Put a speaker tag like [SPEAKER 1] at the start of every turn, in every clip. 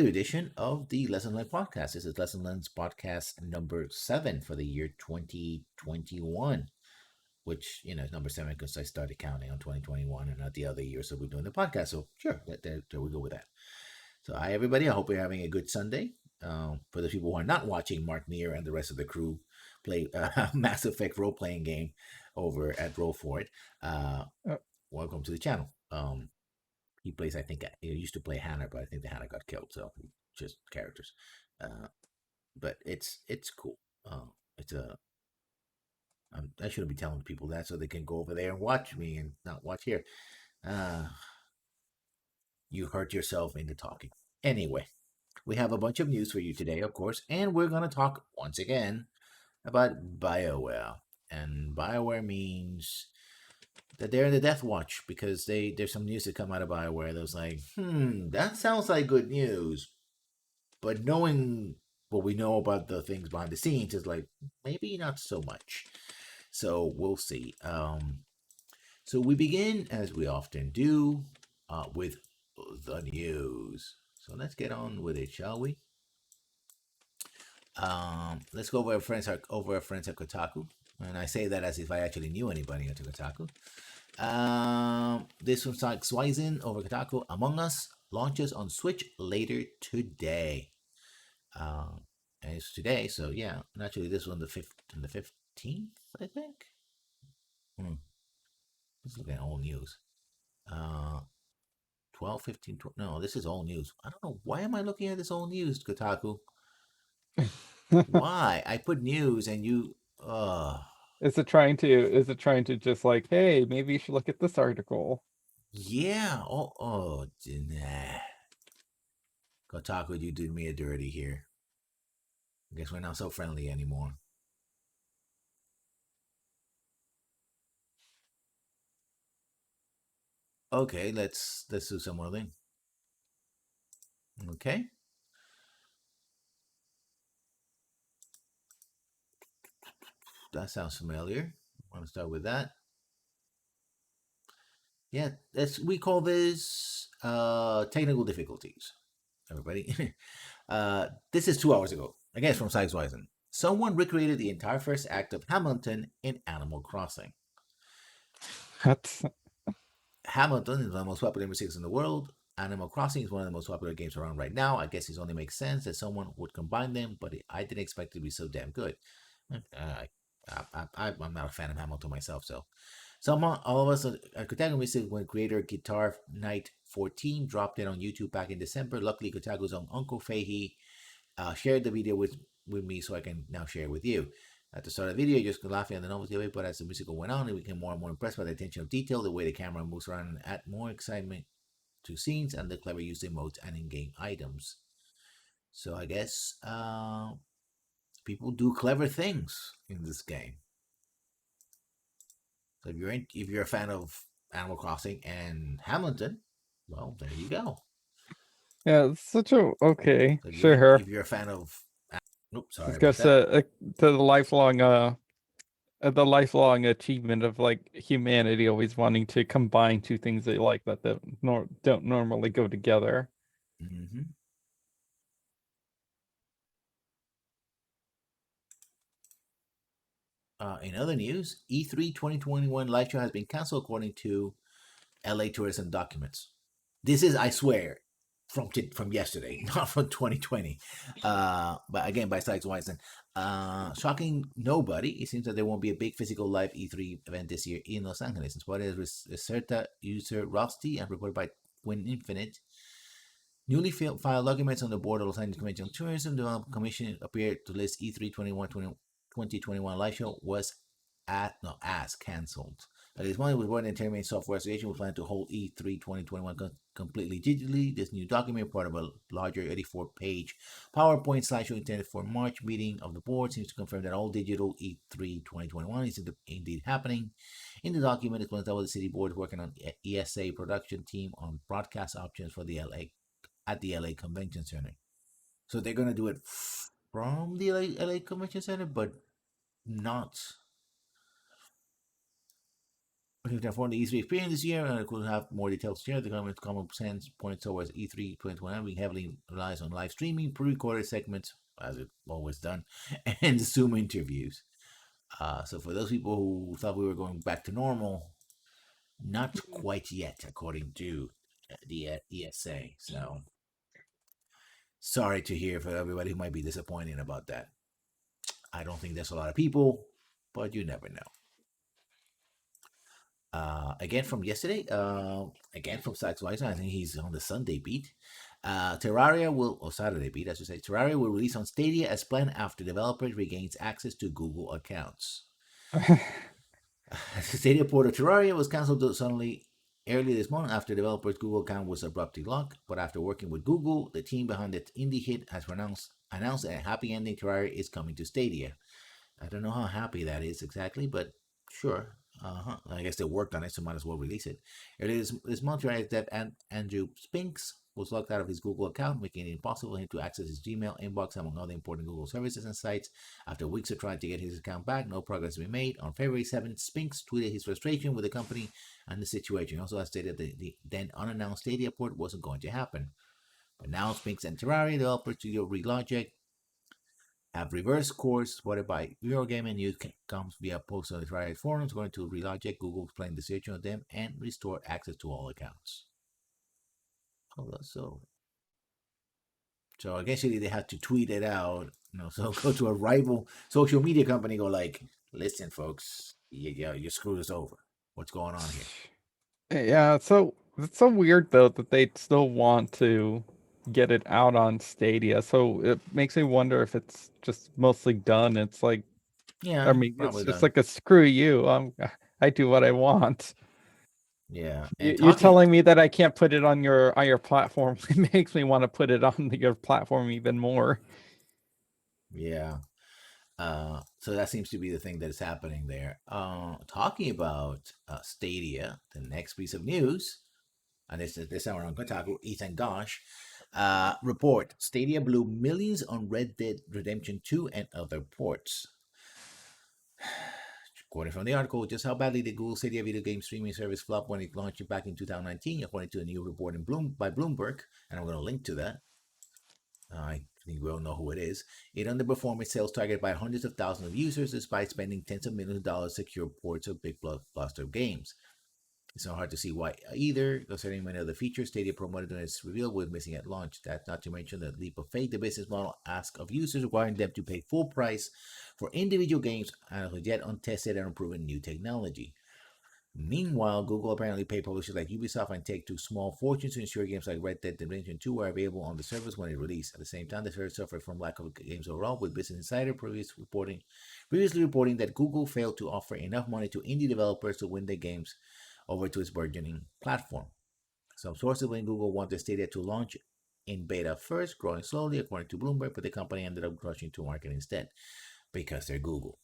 [SPEAKER 1] Edition of the Lesson Learned podcast. This is Lesson Learned podcast number 7 for the year 2021, which, is number 7 because I started counting on 2021 and not the other year. So we're doing the podcast. So, sure, there we go with that. So, hi, everybody. I hope you're having a good Sunday. For the people who are not watching, Mark Neer and the rest of the crew play a Mass Effect role playing game over at Roll For It. Welcome to the channel. He plays, I think, he used to play Hannah, but I think the Hannah got killed, so just characters. But it's cool. It's a I shouldn't be telling people that so they can go over there and watch me and not watch here. You hurt yourself into talking. Anyway, we have a bunch of news for you today, of course, and we're going to talk once again about BioWare. And BioWare means that they're in the Death Watch because there's some news that come out of BioWare that was like, that sounds like good news. But knowing what we know about the things behind the scenes is like, maybe not so much. So we'll see. So we begin, as we often do, with the news. So let's get on with it, shall we? Let's go over our friends at Kotaku. And I say that as if I actually knew anybody at Kotaku. This from Swizen over Kotaku. Among Us launches on Switch later today. And it's today, so yeah. And actually, this one the 15th, I think. Let's look at old news. 12, 15, 12, no, this is old news. I don't know why am I looking at this old news, Kotaku. Why? I put news and you.
[SPEAKER 2] Is it trying to just like, hey, maybe you should look at this article?
[SPEAKER 1] Yeah. Nah. Kotaku, you did me a dirty here. I guess we're not so friendly anymore. Okay, let's do some more thing. Okay. That sounds familiar. I want to start with that. Yeah, we call this technical difficulties. Everybody. This is 2 hours ago. Again, from Sideswizen. Someone recreated the entire first act of Hamilton in Animal Crossing.
[SPEAKER 2] That's
[SPEAKER 1] Hamilton is one of the most popular musics in the world. Animal Crossing is one of the most popular games around right now. I guess it only makes sense that someone would combine them, but I didn't expect it to be so damn good. I'm not a fan of Hamilton myself, so all of us at Kotaku Music when creator Guitar Night 14 dropped it on YouTube back in December. Luckily, Kotaku's own Uncle Fahey shared the video with me, so I can now share it with you. At the start of the video, just laughing at the novelty of it, but as the music went on, we became more and more impressed by the attention of detail, the way the camera moves around, and add more excitement to scenes, and the clever use of emotes and in-game items. So I guess people do clever things in this game. So if you're a fan of Animal Crossing and Hamilton, well, there you go.
[SPEAKER 2] yeah, it's such a okay,
[SPEAKER 1] So
[SPEAKER 2] sure.
[SPEAKER 1] if you're a fan of, oops, sorry
[SPEAKER 2] It's
[SPEAKER 1] about
[SPEAKER 2] got
[SPEAKER 1] that.
[SPEAKER 2] to the lifelong achievement of like humanity always wanting to combine two things they like that don't normally go together.
[SPEAKER 1] Mm-hmm. In other news, E3 2021 live show has been canceled according to LA tourism documents. This is, I swear, from yesterday, not from 2020. But again, by Sideswizen. Shocking nobody. It seems that there won't be a big physical live E3 event this year in Los Angeles. Inspired as Reserta user Rusty and reported by Twin Infinite. Newly filed documents on the board of Los Angeles Convention Tourism Development Commission appeared to list E3 2021 live show was as cancelled. This morning, with World Entertainment Software Association, we plan to hold E3 2021 completely digitally. This new document, part of a larger 84-page PowerPoint slideshow intended for March meeting of the board, seems to confirm that all digital E3 2021 is indeed happening. In the document, it explains that the city board is working on ESA production team on broadcast options for the LA Convention Center. So they're gonna do it from the LA Convention Center, but not We can inform the E3 experience this year, and we'll have more details here. The government's common sense points towards E3 2021 being heavily relies on live streaming, pre-recorded segments, as it always done, and Zoom interviews. So for those people who thought we were going back to normal, not quite yet, according to the ESA. So sorry to hear for everybody who might be disappointed about that. I don't think there's a lot of people, but you never know. Again from yesterday, again from Sachs Weiser, I think he's on the Sunday beat. Terraria will, or Saturday beat, I should say, Terraria will release on Stadia as planned after developers regains access to Google accounts. The Stadia port of Terraria was cancelled suddenly early this month after developers' Google account was abruptly locked. But after working with Google, the team behind the indie hit has announced a happy ending. Terraria is coming to Stadia. I don't know how happy that is exactly, but sure. I guess they worked on it, so might as well release it. Earlier this month, Terraria's dev Andrew Spinks was locked out of his Google account, making it impossible for him to access his Gmail inbox, among other important Google services and sites. After weeks of trying to get his account back, no progress has been made. On February 7th, Spinks tweeted his frustration with the company and the situation. He also has stated that the then unannounced Stadia port wasn't going to happen. But now Spinks and Terraria developer studio Relogic have reverse course supported by Eurogamer News comes via post on the Terraria forums going to Relogic. Google explain the situation of them and restore access to all accounts. So eventually they had to tweet it out. So go to a rival social media company, go like, listen, folks, you screwed us over. What's going on here?
[SPEAKER 2] Yeah, so it's so weird though that they still want to get it out on Stadia. So it makes me wonder if it's just mostly done. It's like, I
[SPEAKER 1] Yeah,
[SPEAKER 2] mean, it's
[SPEAKER 1] probably
[SPEAKER 2] just
[SPEAKER 1] done.
[SPEAKER 2] like a screw you. I do what I want.
[SPEAKER 1] Yeah, and
[SPEAKER 2] You're
[SPEAKER 1] talking.
[SPEAKER 2] telling me that I can't put it on your platform. It makes me want to put it on your platform even more.
[SPEAKER 1] Yeah. So that seems to be the thing that is happening there. Talking about Stadia, the next piece of news, and this time on Kotaku, Ethan Gosh, report Stadia blew millions on Red Dead Redemption 2 and other ports. According from the article, just how badly did Google Stadia video game streaming service flop when it launched back in 2019, according to a new report by Bloomberg, and I'm going to link to that. I think we all know who it is. It underperformed its sales target by hundreds of thousands of users despite spending tens of millions of dollars to secure ports of big blockbuster games. It's not hard to see why either, considering many of the features Stadia promoted in its reveal was missing at launch. That's not to mention the leap of faith the business model asks of users, requiring them to pay full price for individual games and with yet untested and unproven new technology. Meanwhile, Google apparently paid publishers like Ubisoft and Take-Two small fortunes to ensure games like Red Dead Redemption 2 were available on the service when it released. At the same time, the service suffered from lack of games overall, with Business Insider previously reporting that Google failed to offer enough money to indie developers to win their games over to its burgeoning platform. Some sources blame Google wanted Stadia to launch in beta first, growing slowly, according to Bloomberg, but the company ended up rushing to market instead because they're Google.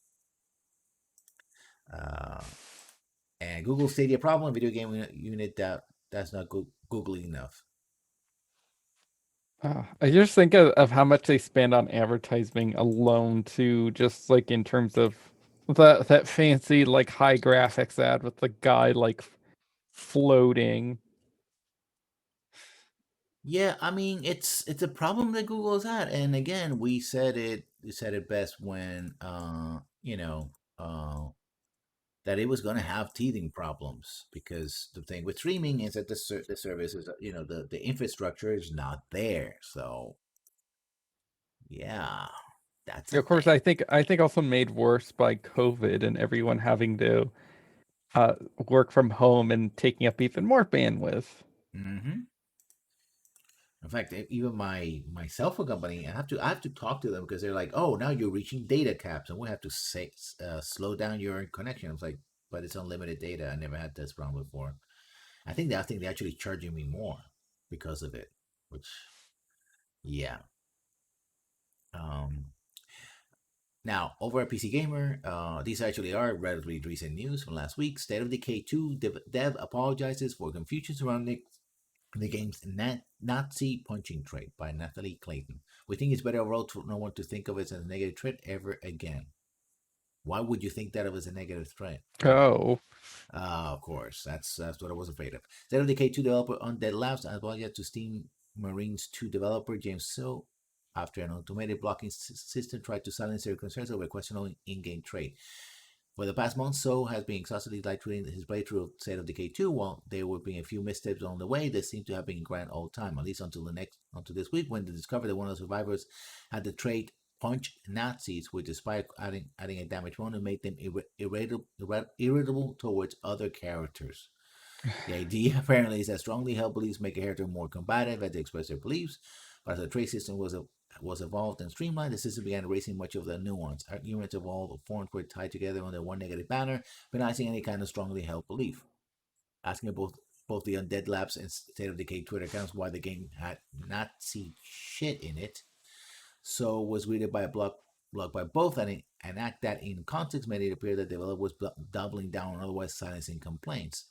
[SPEAKER 1] Uh, and Google Stadia problem, video game unit that's not googly enough.
[SPEAKER 2] I just think of how much they spend on advertising alone to just like in terms of that fancy like high graphics ad with the guy like floating.
[SPEAKER 1] Yeah, I mean it's a problem that Google's had, and again we said it best when that it was going to have teething problems because the thing with streaming is that the service is the infrastructure is not there. So yeah, that's a
[SPEAKER 2] Of course,
[SPEAKER 1] thing.
[SPEAKER 2] I think also made worse by COVID and everyone having to uh, work from home and taking up even more bandwidth.
[SPEAKER 1] Hmm. In fact, even my cell phone company, I have to talk to them because they're like, oh, now you're reaching data caps, and we have to slow down your connection. I was like, but it's unlimited data. I never had this problem before. I think they're actually charging me more because of it. Which, yeah. Um, Now, over at PC Gamer, these actually are relatively recent news from last week. State of Decay 2 dev apologizes for confusion surrounding the game's Nazi punching trait by Natalie Clayton. We think it's better overall to no one to think of it as a negative trait ever again. Why would you think that it was a negative threat?
[SPEAKER 2] Oh.
[SPEAKER 1] Of course, that's what I was afraid of. State of Decay 2 developer Undead Labs apologized to Steam Marines 2 developer James Sill after an automated blocking system tried to silence their concerns over questionable in-game trade. For the past month, So has been exhaustively live tweeting his playthrough of State of Decay 2. While there were being a few missteps on the way, they seem to have been grand all time, at least until this week when they discovered that one of the survivors had the trait Punch Nazis, which despite adding a damage bonus, made them irritable towards other characters. The idea apparently is that strongly held beliefs make a character more combative as they express their beliefs, but as the trait system was evolved and streamlined, the system began erasing much of the nuance. Arguments of all the forms were tied together under one negative banner, penalizing any kind of strongly held belief. Asking both the Undead Labs and State of Decay Twitter accounts why the game had Nazi shit in it, So was greeted by a blog by both, and an act that in context made it appear that the developer was doubling down on otherwise silencing complaints.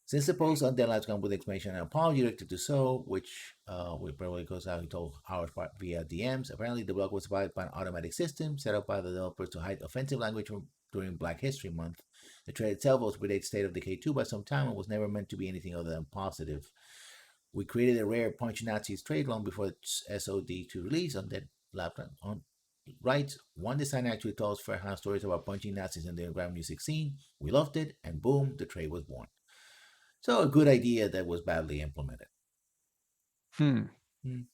[SPEAKER 1] Since the post on Deadline's come with explanation and apology directed to So, which probably goes out, he told Howard via DMs. Apparently, the blog was survived by an automatic system set up by the developers to hide offensive language during Black History Month. The trade itself was predated State of Decay 2 by some time and was never meant to be anything other than positive. We created a rare Punch Nazis trade long before SOD2 release on that laptop. On right, one designer actually told us first-hand stories about punching Nazis in the underground music scene. We loved it, and boom, the trade was born. So a good idea that was badly implemented.
[SPEAKER 2] Hmm.
[SPEAKER 1] And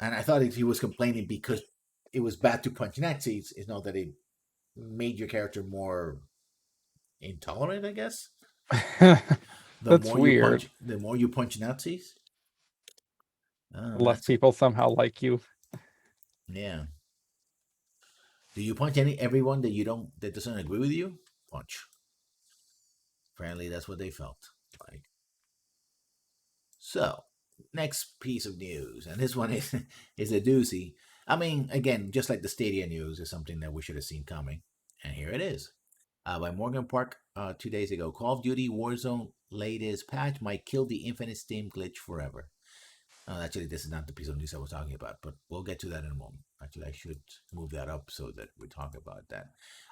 [SPEAKER 1] I thought if he was complaining because it was bad to punch Nazis, it's not that it made your character more intolerant, I guess.
[SPEAKER 2] That's weird.
[SPEAKER 1] The more you punch Nazis. Oh,
[SPEAKER 2] Less
[SPEAKER 1] that's
[SPEAKER 2] people somehow like you.
[SPEAKER 1] yeah. Do you punch everyone that doesn't agree with you? Punch. Apparently, that's what they felt like. So, next piece of news, and this one is is a doozy. I mean, again, just like the Stadia news is something that we should have seen coming, and here it is. By Morgan Park 2 days ago, Call of Duty Warzone latest patch might kill the infinite Steam glitch forever. Actually, this is not the piece of news I was talking about, but we'll get to that in a moment. Actually, I should move that up so that we talk about that.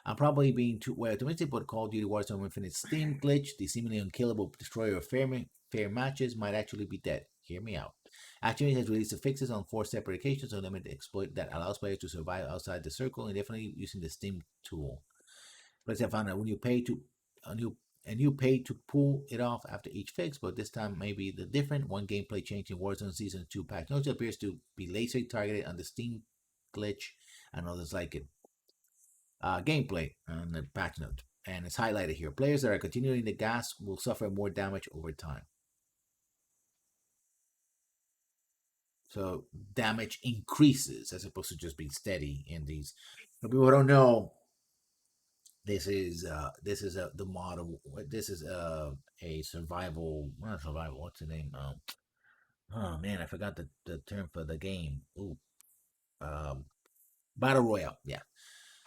[SPEAKER 1] I'm probably being too well optimistic, but Call of Duty Warzone Infinite Steam glitch, the seemingly unkillable destroyer of fair matches, might actually be dead. Hear me out. Activision has released the fixes on 4 separate occasions to limit the exploit that allows players to survive outside the circle indefinitely using the Steam tool. For example, I found that when you pay to a new and you pay to pull it off after each fix, but this time may be the different. One gameplay change in Warzone Season 2 patch notes appears to be laser targeted on the Steam glitch and others like it. Gameplay on the patch note. And it's highlighted here. Players that are continuing the gas will suffer more damage over time. So damage increases as opposed to just being steady in these. For people who don't know, this is the model. This is a survival, not survival. What's the name? Oh man, I forgot the term for the game. Ooh, um, battle royale. Yeah,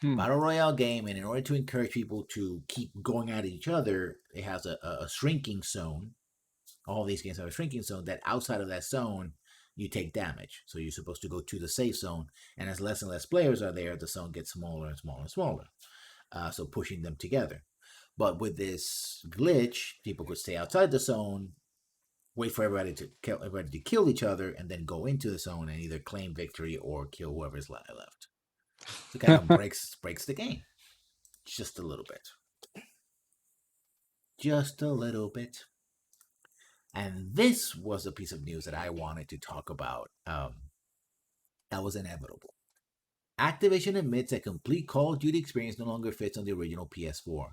[SPEAKER 2] Hmm.
[SPEAKER 1] battle royale game. And in order to encourage people to keep going at each other, it has a shrinking zone. All these games have a shrinking zone. That outside of that zone, you take damage. So you're supposed to go to the safe zone. And as less and less players are there, the zone gets smaller and smaller and smaller. So pushing them together. But with this glitch, people could stay outside the zone, wait for everybody to kill each other, and then go into the zone and either claim victory or kill whoever's left. So it kind of breaks the game just a little bit, just a little bit. And this was a piece of news that I wanted to talk about. That was inevitable. Activision admits a complete Call of Duty experience no longer fits on the original PS4.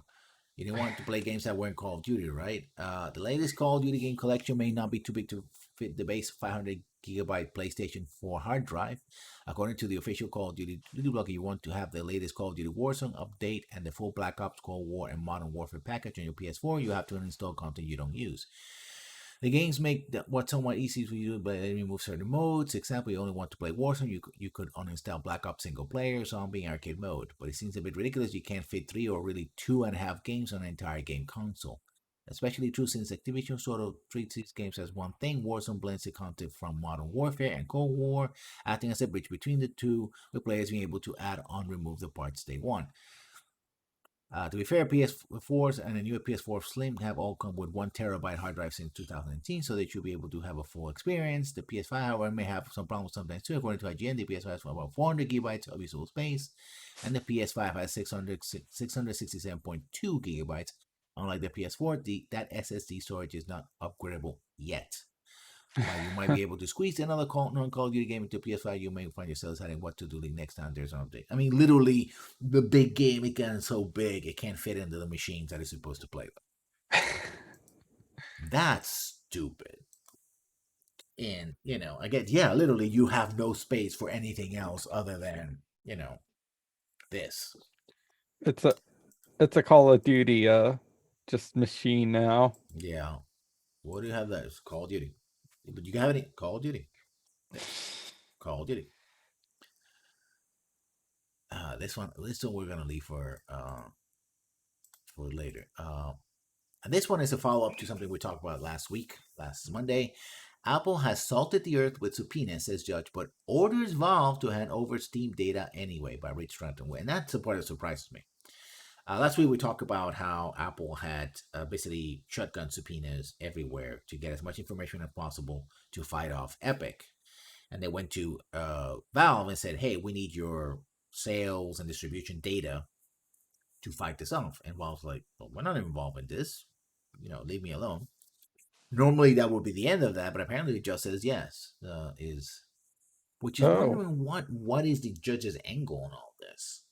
[SPEAKER 1] You didn't want to play games that weren't Call of Duty, right? The latest Call of Duty game collection may not be too big to fit the base 500 gigabyte PlayStation 4 hard drive. According to the official Call of Duty blog, you want to have the latest Call of Duty Warzone update and the full Black Ops Cold War and Modern Warfare package on your PS4. You have to uninstall content you don't use. The games make what somewhat easy for you, but they remove certain modes. Example, you only want to play Warzone, you could uninstall Black Ops single player, zombie, and arcade mode. But it seems a bit ridiculous. You can't fit 3 or really 2.5 games on an entire game console. Especially true since Activision sort of treats these games as one thing. Warzone blends the content from Modern Warfare and Cold War, acting as a bridge between the two, with players being able to add on remove the parts they want. To be fair, PS4s and the newer PS4 Slim have all come with 1 terabyte hard drive since 2019, so they should be able to have a full experience. The PS5, however, may have some problems sometimes too. According to IGN, the PS5 has about 400 gigabytes of usable space, and the PS5 has 667.2 gigabytes. Unlike the PS4, that SSD storage is not upgradable yet. While you might be able to squeeze another non-Call of Duty game into PS5, you may find yourself deciding what to do the next time there's an update. I mean, literally, the big game is getting so big it can't fit into the machines that it's supposed to play with. That's stupid. And I get, yeah, literally, you have no space for anything else other than this.
[SPEAKER 2] It's a Call of Duty just machine now.
[SPEAKER 1] Yeah. What do you have there? It's Call of Duty. But you have any Call of Duty? Call of Duty. This one we're gonna leave for later. And this one is a follow up to something we talked about last Monday. Apple has salted the earth with subpoenas, says judge, but orders Valve to hand over Steam data anyway by Rich Stratton. And that's the part that surprises me. Last week we talked about how Apple had basically shotgun subpoenas everywhere to get as much information as possible to fight off Epic. And they went to Valve and said, hey, we need your sales and distribution data to fight this off. And Valve's like, well, we're not involved in this. Leave me alone. Normally that would be the end of that, but apparently the judge says yes. Which is wondering what is the judge's angle on all this.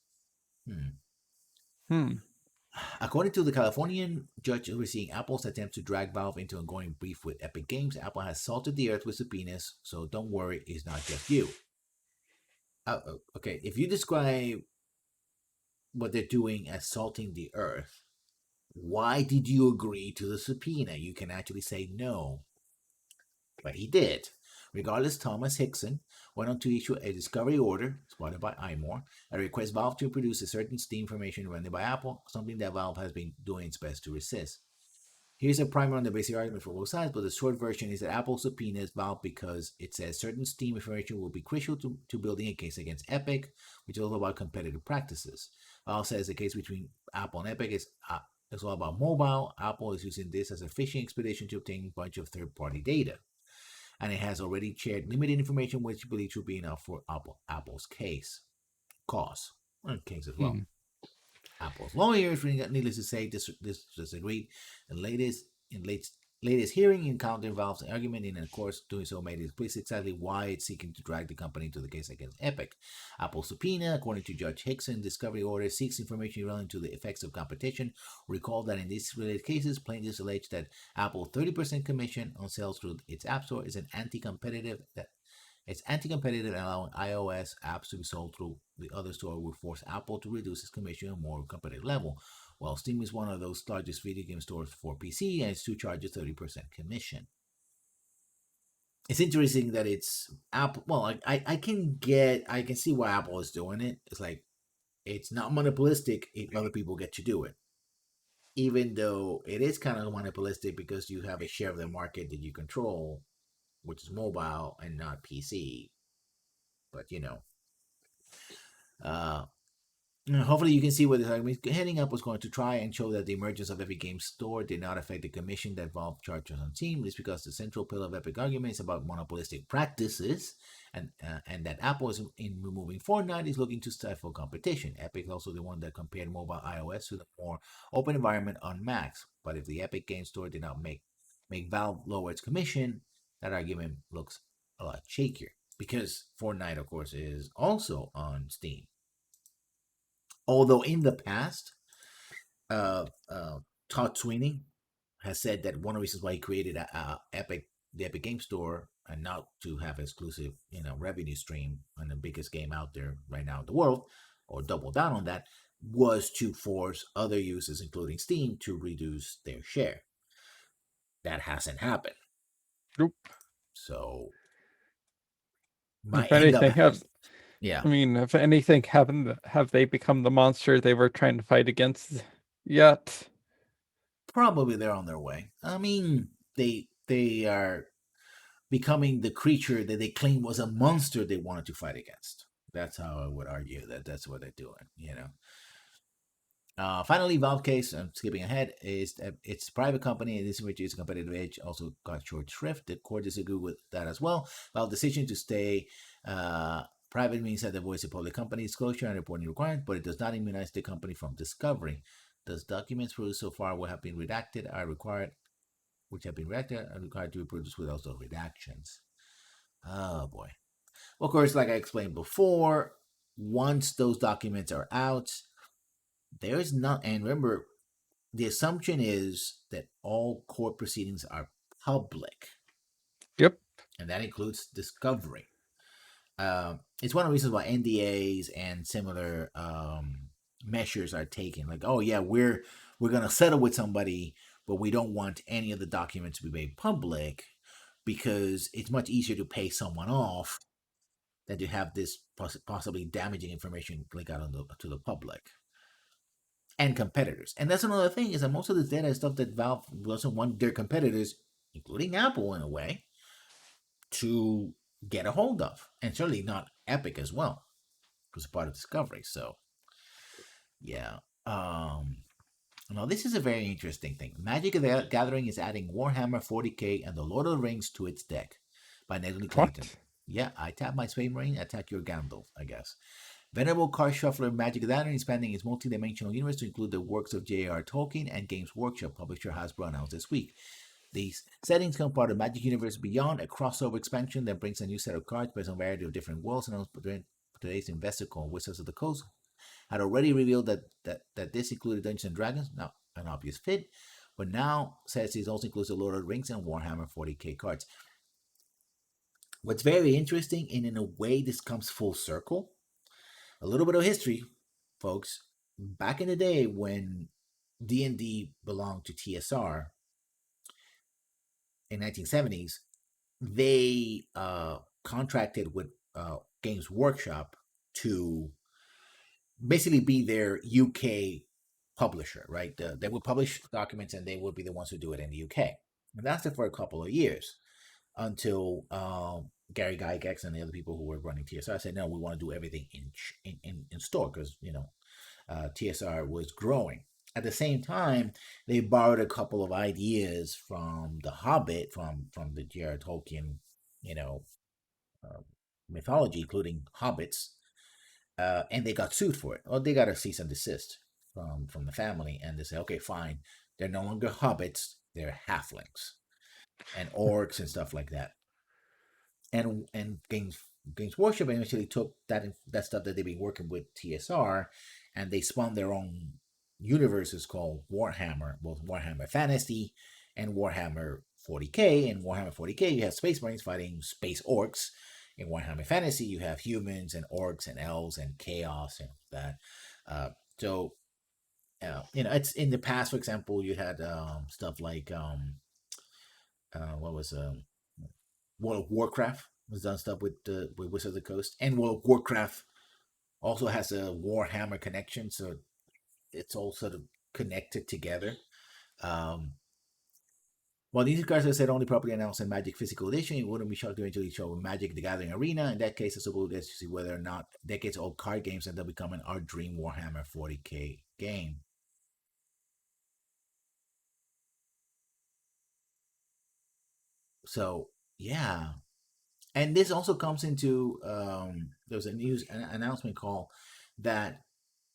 [SPEAKER 1] According to the Californian judge overseeing Apple's attempt to drag Valve into an ongoing beef with Epic Games, Apple has salted the earth with subpoenas, so don't worry, it's not just you. Okay, if you describe what they're doing as salting the earth, why did you agree to the subpoena? You can actually say no. But he did. Regardless, Thomas Hickson went on to issue a discovery order, spotted by iMore, and request Valve to produce a certain Steam information rendered by Apple, something that Valve has been doing its best to resist. Here's a primer on the basic argument for both sides, but the short version is that Apple subpoenas Valve because it says certain Steam information will be crucial to building a case against Epic, which is all about competitive practices. Valve says the case between Apple and Epic is all about mobile. Apple is using this as a fishing expedition to obtain a bunch of third-party data. And it has already shared limited information which it believes should be enough for Apple's case. Case as well. Apple's lawyers, needless to say, disagreed. Latest hearing encountered Valve's argument, and of course, doing so made it explicit exactly why it's seeking to drag the company into the case against Epic. Apple's subpoena, according to Judge Hickson, discovery order seeks information related to the effects of competition. Recall that in these related cases, plaintiffs allege that Apple's 30% commission on sales through its App Store is anti-competitive, allowing iOS apps to be sold through the other store would force Apple to reduce its commission to a more competitive level. While Steam is one of those largest video game stores for PC, and it's to charge a 30% commission. It's interesting that it's Apple. Well, I can see why Apple is doing it. It's like it's not monopolistic if other people get to do it, even though it is kind of monopolistic because you have a share of the market that you control, which is mobile and not PC. But hopefully you can see where this argument is heading up was going to try and show that the emergence of Epic Games Store did not affect the commission that Valve charges on Steam. This is because the central pillar of Epic argument is about monopolistic practices, and that Apple is in removing Fortnite is looking to stifle competition. Epic is also the one that compared mobile iOS to the more open environment on Macs. But if the Epic Games Store did not make Valve lower its commission, that argument looks a lot shakier because Fortnite, of course, is also on Steam. Although in the past, Todd Sweeney has said that one of the reasons why he created the Epic Game Store and not to have exclusive, revenue stream on the biggest game out there right now in the world, or double down on that, was to force other users, including Steam, to reduce their share. That hasn't happened.
[SPEAKER 2] Nope.
[SPEAKER 1] So,
[SPEAKER 2] if anything, if anything happened, have they become the monster they were trying to fight against yet?
[SPEAKER 1] Probably they're on their way. I mean, they are becoming the creature that they claim was a monster they wanted to fight against. That's how I would argue that that's what they're doing. Finally, Valve case, I'm skipping ahead, is that it's a private company and this reduces competitive edge. Also got short shrift. The court disagreed with that as well. Valve's decision to stay private means that it avoids a public company disclosure and reporting requirements, but it does not immunize the company from discovery. Thus, documents produced so far will have been redacted are required, which have been redacted are required to be produced without those redactions. Oh boy. Well, of course, like I explained before, once those documents are out, there's not, and remember, the assumption is that all court proceedings are public,
[SPEAKER 2] Yep.
[SPEAKER 1] and that includes discovery. It's one of the reasons why NDAs and similar measures are taken. Like, oh yeah, we're gonna settle with somebody, but we don't want any of the documents to be made public because it's much easier to pay someone off than to have this possibly damaging information leak out to the public and competitors. And that's another thing is that most of this data is stuff that Valve doesn't want their competitors, including Apple in a way, to get a hold of. And certainly not Epic as well, because it's part of Discovery. So yeah. Now this is a very interesting thing. Magic the Gathering is adding Warhammer 40k and the Lord of the Rings to its deck by Natalie Clayton.
[SPEAKER 2] What?
[SPEAKER 1] Yeah, I tap my Space Marine, attack your Gandalf, I guess. Venerable Card Shuffler Magic the Gathering is expanding its multi-dimensional universe to include the works of J.R.R. Tolkien and Games Workshop, publisher Hasbro announced this week. These settings come part of Magic Universe Beyond, a crossover expansion that brings a new set of cards based on a variety of different worlds. Announced during today's investor call, Wizards of the Coast had already revealed that this included Dungeons and Dragons, now an obvious fit, but now says it also includes the Lord of the Rings and Warhammer 40k cards. What's very interesting, and in a way this comes full circle, a little bit of history, folks. Back in the day when D&D belonged to TSR in 1970s, they contracted with Games Workshop to basically be their UK publisher, right? They would publish documents and they would be the ones who do it in the UK. And that's it for a couple of years until Gary Gygax and the other people who were running TSR said, no, we want to do everything in store because, TSR was growing. At the same time, they borrowed a couple of ideas from The Hobbit, from the J.R.R. Tolkien, you know, uh, mythology, including hobbits, and they got sued for it. Or they got a cease and desist from the family, and they say, okay, fine, they're no longer hobbits, they're halflings and orcs and stuff like that. And Games Workshop eventually took that stuff that they've been working with TSR, and they spawned their own universes called Warhammer, both Warhammer Fantasy and Warhammer 40k. In Warhammer 40k, you have Space Marines fighting space orcs. In Warhammer Fantasy, you have humans and orcs and elves and chaos and that. So it's in the past. For example, you had stuff like what was World of Warcraft was done stuff with Wizards of the Coast, and World of Warcraft also has a Warhammer connection, so it's all sort of connected together. Um, while these cards are said only properly announced in Magic Physical Edition, it wouldn't be shocked to eventually show Magic the Gathering Arena. In that case, it's a good to see whether or not decades old card games end up becoming our dream Warhammer 40k game. So yeah, and this also comes into there was a news announcement call that,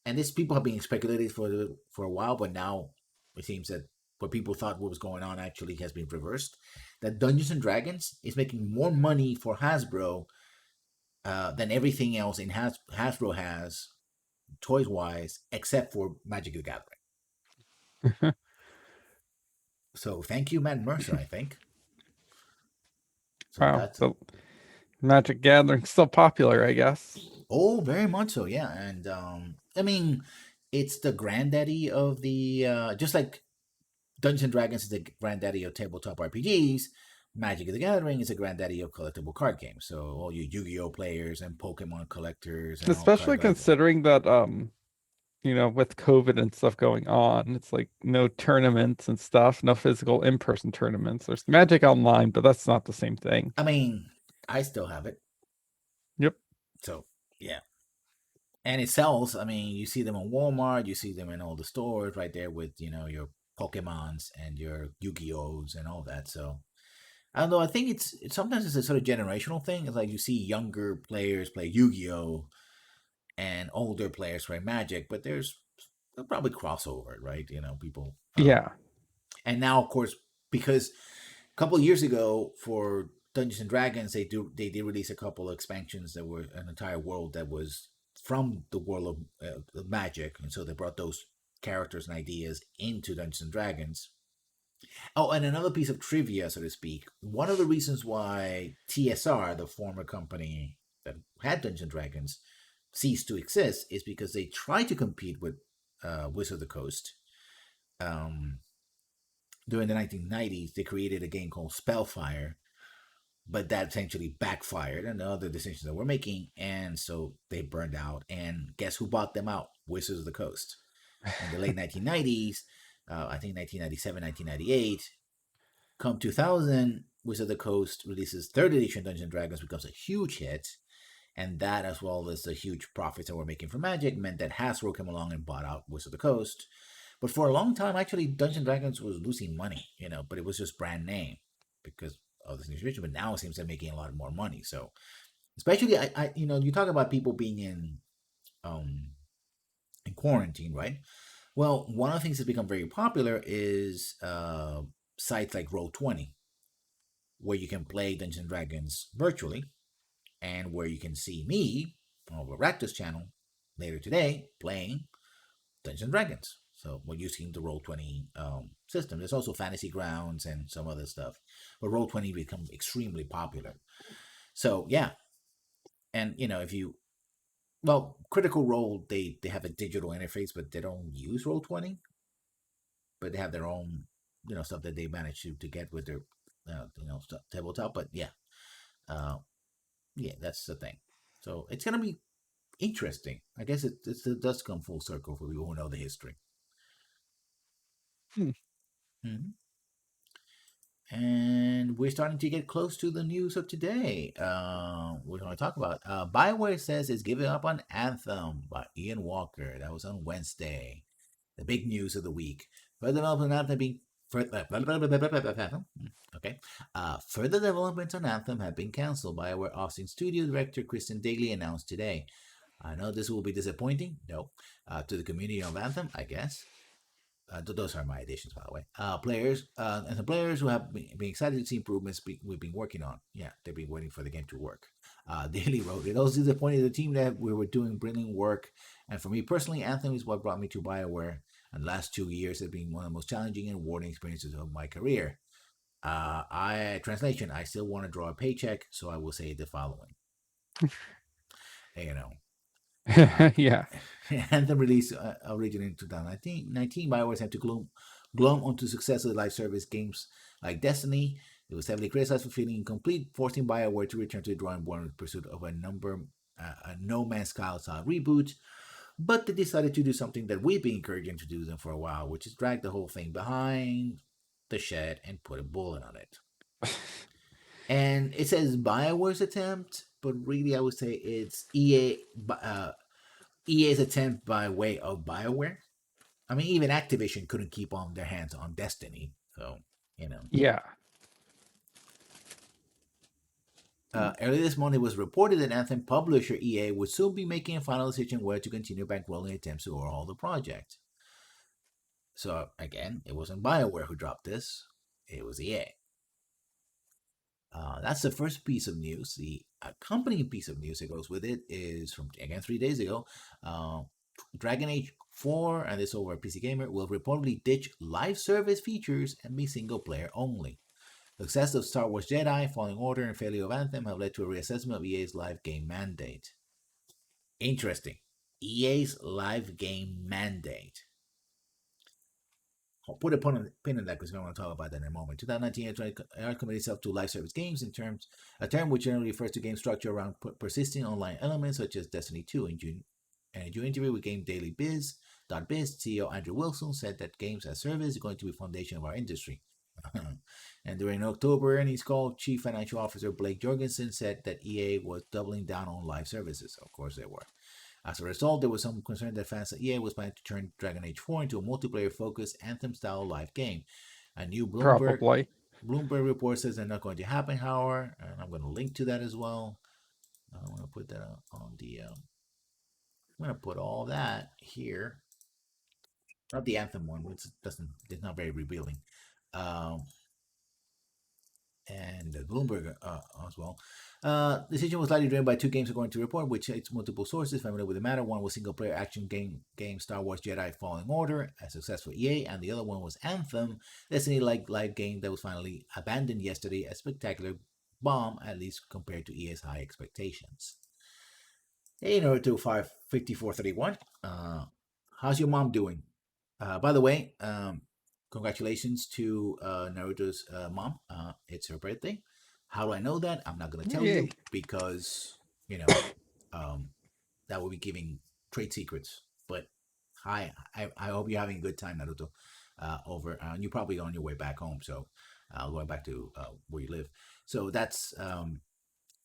[SPEAKER 1] and this people have been speculating for a while, but now it seems that what people thought what was going on actually has been reversed. That Dungeons and Dragons is making more money for Hasbro than everything else in Hasbro has toys wise, except for Magic the Gathering. So thank you, Matt Mercer. I think so.
[SPEAKER 2] Wow.
[SPEAKER 1] That's
[SPEAKER 2] So Magic Gathering's still popular, I guess.
[SPEAKER 1] oh, very much so. Yeah, and I mean, it's the granddaddy of the just like Dungeons and Dragons is the granddaddy of tabletop RPGs. Magic the Gathering is a granddaddy of collectible card games. So all you Yu-Gi-Oh players and Pokemon collectors and all card
[SPEAKER 2] Especially
[SPEAKER 1] collectors.
[SPEAKER 2] considering that with COVID and stuff going on, it's like no tournaments and stuff, no physical in-person tournaments. There's Magic Online, but that's not the same thing.
[SPEAKER 1] I mean, I still have it,
[SPEAKER 2] Yep.
[SPEAKER 1] so yeah. And it sells. I mean, you see them on Walmart, you see them in all the stores right there with your Pokemons and your Yu-Gi-Ohs and all that. So although I think it's sometimes it's a sort of generational thing. It's like you see younger players play Yu-Gi-Oh and older players play Magic, but there'll probably crossover, right? People.
[SPEAKER 2] Yeah.
[SPEAKER 1] And now, of course, because a couple of years ago for Dungeons and Dragons, they did release a couple of expansions that were an entire world that was from the world of Magic, and so they brought those characters and ideas into Dungeons and Dragons. Oh, and another piece of trivia, so to speak. One of the reasons why TSR, the former company that had Dungeons and Dragons, ceased to exist is because they tried to compete with Wizard of the Coast. Um, During the 1990s, they created a game called Spellfire, but that essentially backfired and the other decisions that we're making, and so they burned out. And guess who bought them out? Wizards of the Coast. In the late 1990s, I think 1997, 1998. Come 2000, Wizard of the Coast releases third edition Dungeons and Dragons, becomes a huge hit, and that, as well as the huge profits that we're making from Magic, meant that Hasbro came along and bought out Wizard of the Coast. But for a long time, actually, Dungeons and Dragons was losing money, but it was just brand name because of this situation. But now it seems they're making a lot more money. So, especially, you talk about people being in quarantine, right? Well, one of the things that's become very popular is sites like Roll20, where you can play Dungeons and Dragons virtually, and where you can see me on the Rakdos channel later today playing Dungeons and Dragons. So we're using the Roll20 system. There's also Fantasy Grounds and some other stuff, but Roll20 become extremely popular. So yeah, and if you Critical Role, they have a digital interface, but they don't use Roll20, but they have their own stuff that they manage to get with their tabletop. But yeah, uh, yeah, that's the thing. So it's gonna be interesting. I guess it does come full circle for people who know the history.
[SPEAKER 2] Hmm.
[SPEAKER 1] Mm-hmm. And we're starting to get close to the news of today. We're going to talk about BioWare says it's giving up on Anthem by Ian Walker. That was on Wednesday. The big news of the week. Further development on Anthem being okay. Further developments on Anthem have been cancelled. BioWare Austin Studio Director Kristen Daly announced today. I know this will be disappointing. No, to the community of Anthem, I guess. Those are my additions, by the way. Players and the players who have been excited to see improvements we've been working on. Yeah, they've been waiting for the game to work. Daily wrote, it also disappointed the team that we were doing brilliant work. And for me personally, Anthem is what brought me to BioWare. And the last 2 years have been one of the most challenging and rewarding experiences of my career. Translation, I still want to draw a paycheck, so I will say the following. You know, Uh,
[SPEAKER 2] Yeah.
[SPEAKER 1] Anthem released originally in 2019, BioWare had to glom onto success of the live service games like Destiny. It was heavily criticized for feeling incomplete, forcing BioWare to return to the drawing board in pursuit of a No Man's Sky style reboot. But they decided to do something that we've been encouraging to do them for a while, which is drag the whole thing behind the shed and put a bullet on it. And it says BioWare's attempt, but really I would say it's EA's attempt by way of BioWare. I mean, even Activision couldn't keep on their hands on Destiny. So, you know.
[SPEAKER 2] Yeah.
[SPEAKER 1] Earlier this month, it was reported that Anthem publisher EA would soon be making a final decision whether to continue bankrolling attempts to overhaul the project. So, again, it wasn't BioWare who dropped this, it was EA. That's the first piece of news. The accompanying piece of news that goes with it is from, again, 3 days ago. Dragon Age 4, and this over at PC Gamer, will reportedly ditch live service features and be single player only. The success of Star Wars Jedi, Fallen Order, and failure of Anthem have led to a reassessment of EA's live game mandate. Interesting. EA's live game mandate. I'll put a pin in that because we're going to talk about that in a moment. 2019 committed itself to live service games a term which generally refers to game structure around persisting online elements such as Destiny 2. In June interview with Game Daily Biz, Biz CEO Andrew Wilson said that games as service is going to be the foundation of our industry. And during October earnings call, Chief Financial Officer Blake Jorgensen said that EA was doubling down on live services. Of course, they were. As a result, there was some concern that fans at EA was planning to turn Dragon Age 4 into a multiplayer-focused Anthem-style live game. A new
[SPEAKER 2] Probably.
[SPEAKER 1] Bloomberg report says they're not going to happen, however, and I'm going to link to that as well. I'm going to put that on the. I'm going to put all that here. Not the Anthem one, which doesn't. It's not very revealing. Um, and Bloomberg as well. Decision was likely driven by two games according to report, which cites multiple sources familiar with the matter. One was single-player action game Star Wars Jedi Fallen Order, a success for EA, and the other one was Anthem, Destiny-like live game that was finally abandoned yesterday, a spectacular bomb, at least compared to EA's high expectations. Hey, Naruto 55431. How's your mom doing? By the way, congratulations to Naruto's mom. It's her birthday. How do I know that? I'm not going to tell
[SPEAKER 2] Yay.
[SPEAKER 1] you because, you know, um, that will be giving trade secrets. But hi, I hope you're having a good time, Naruto. Over, you're probably on your way back home, so going back to where you live. So that's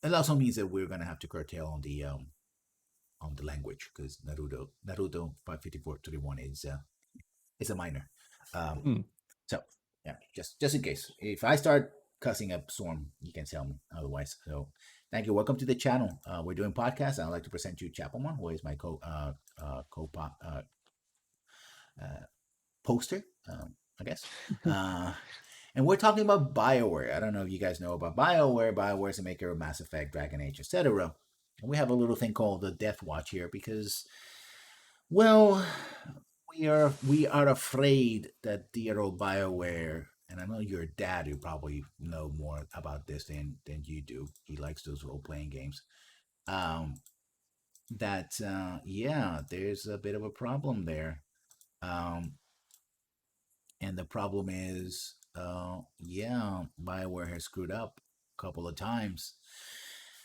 [SPEAKER 1] it also means that we're gonna have to curtail on the language because Naruto 55431 is a minor. Um,
[SPEAKER 2] Hmm.
[SPEAKER 1] so yeah, just in case if I start cussing up Storm, you can tell me otherwise. So thank you. Welcome to the channel. We're doing podcasts. I'd like to present you Chapelman, who is my poster, I guess. And we're talking about BioWare. I don't know if you guys know about BioWare. BioWare is the maker of Mass Effect, Dragon Age, etc. And we have a little thing called the Death Watch here because, well, we are afraid that dear old BioWare, and I know your dad, you probably know more about this than you do. He likes those role playing games. Um, that yeah, there's a bit of a problem there. Um, and the problem is, yeah, BioWare has screwed up a couple of times.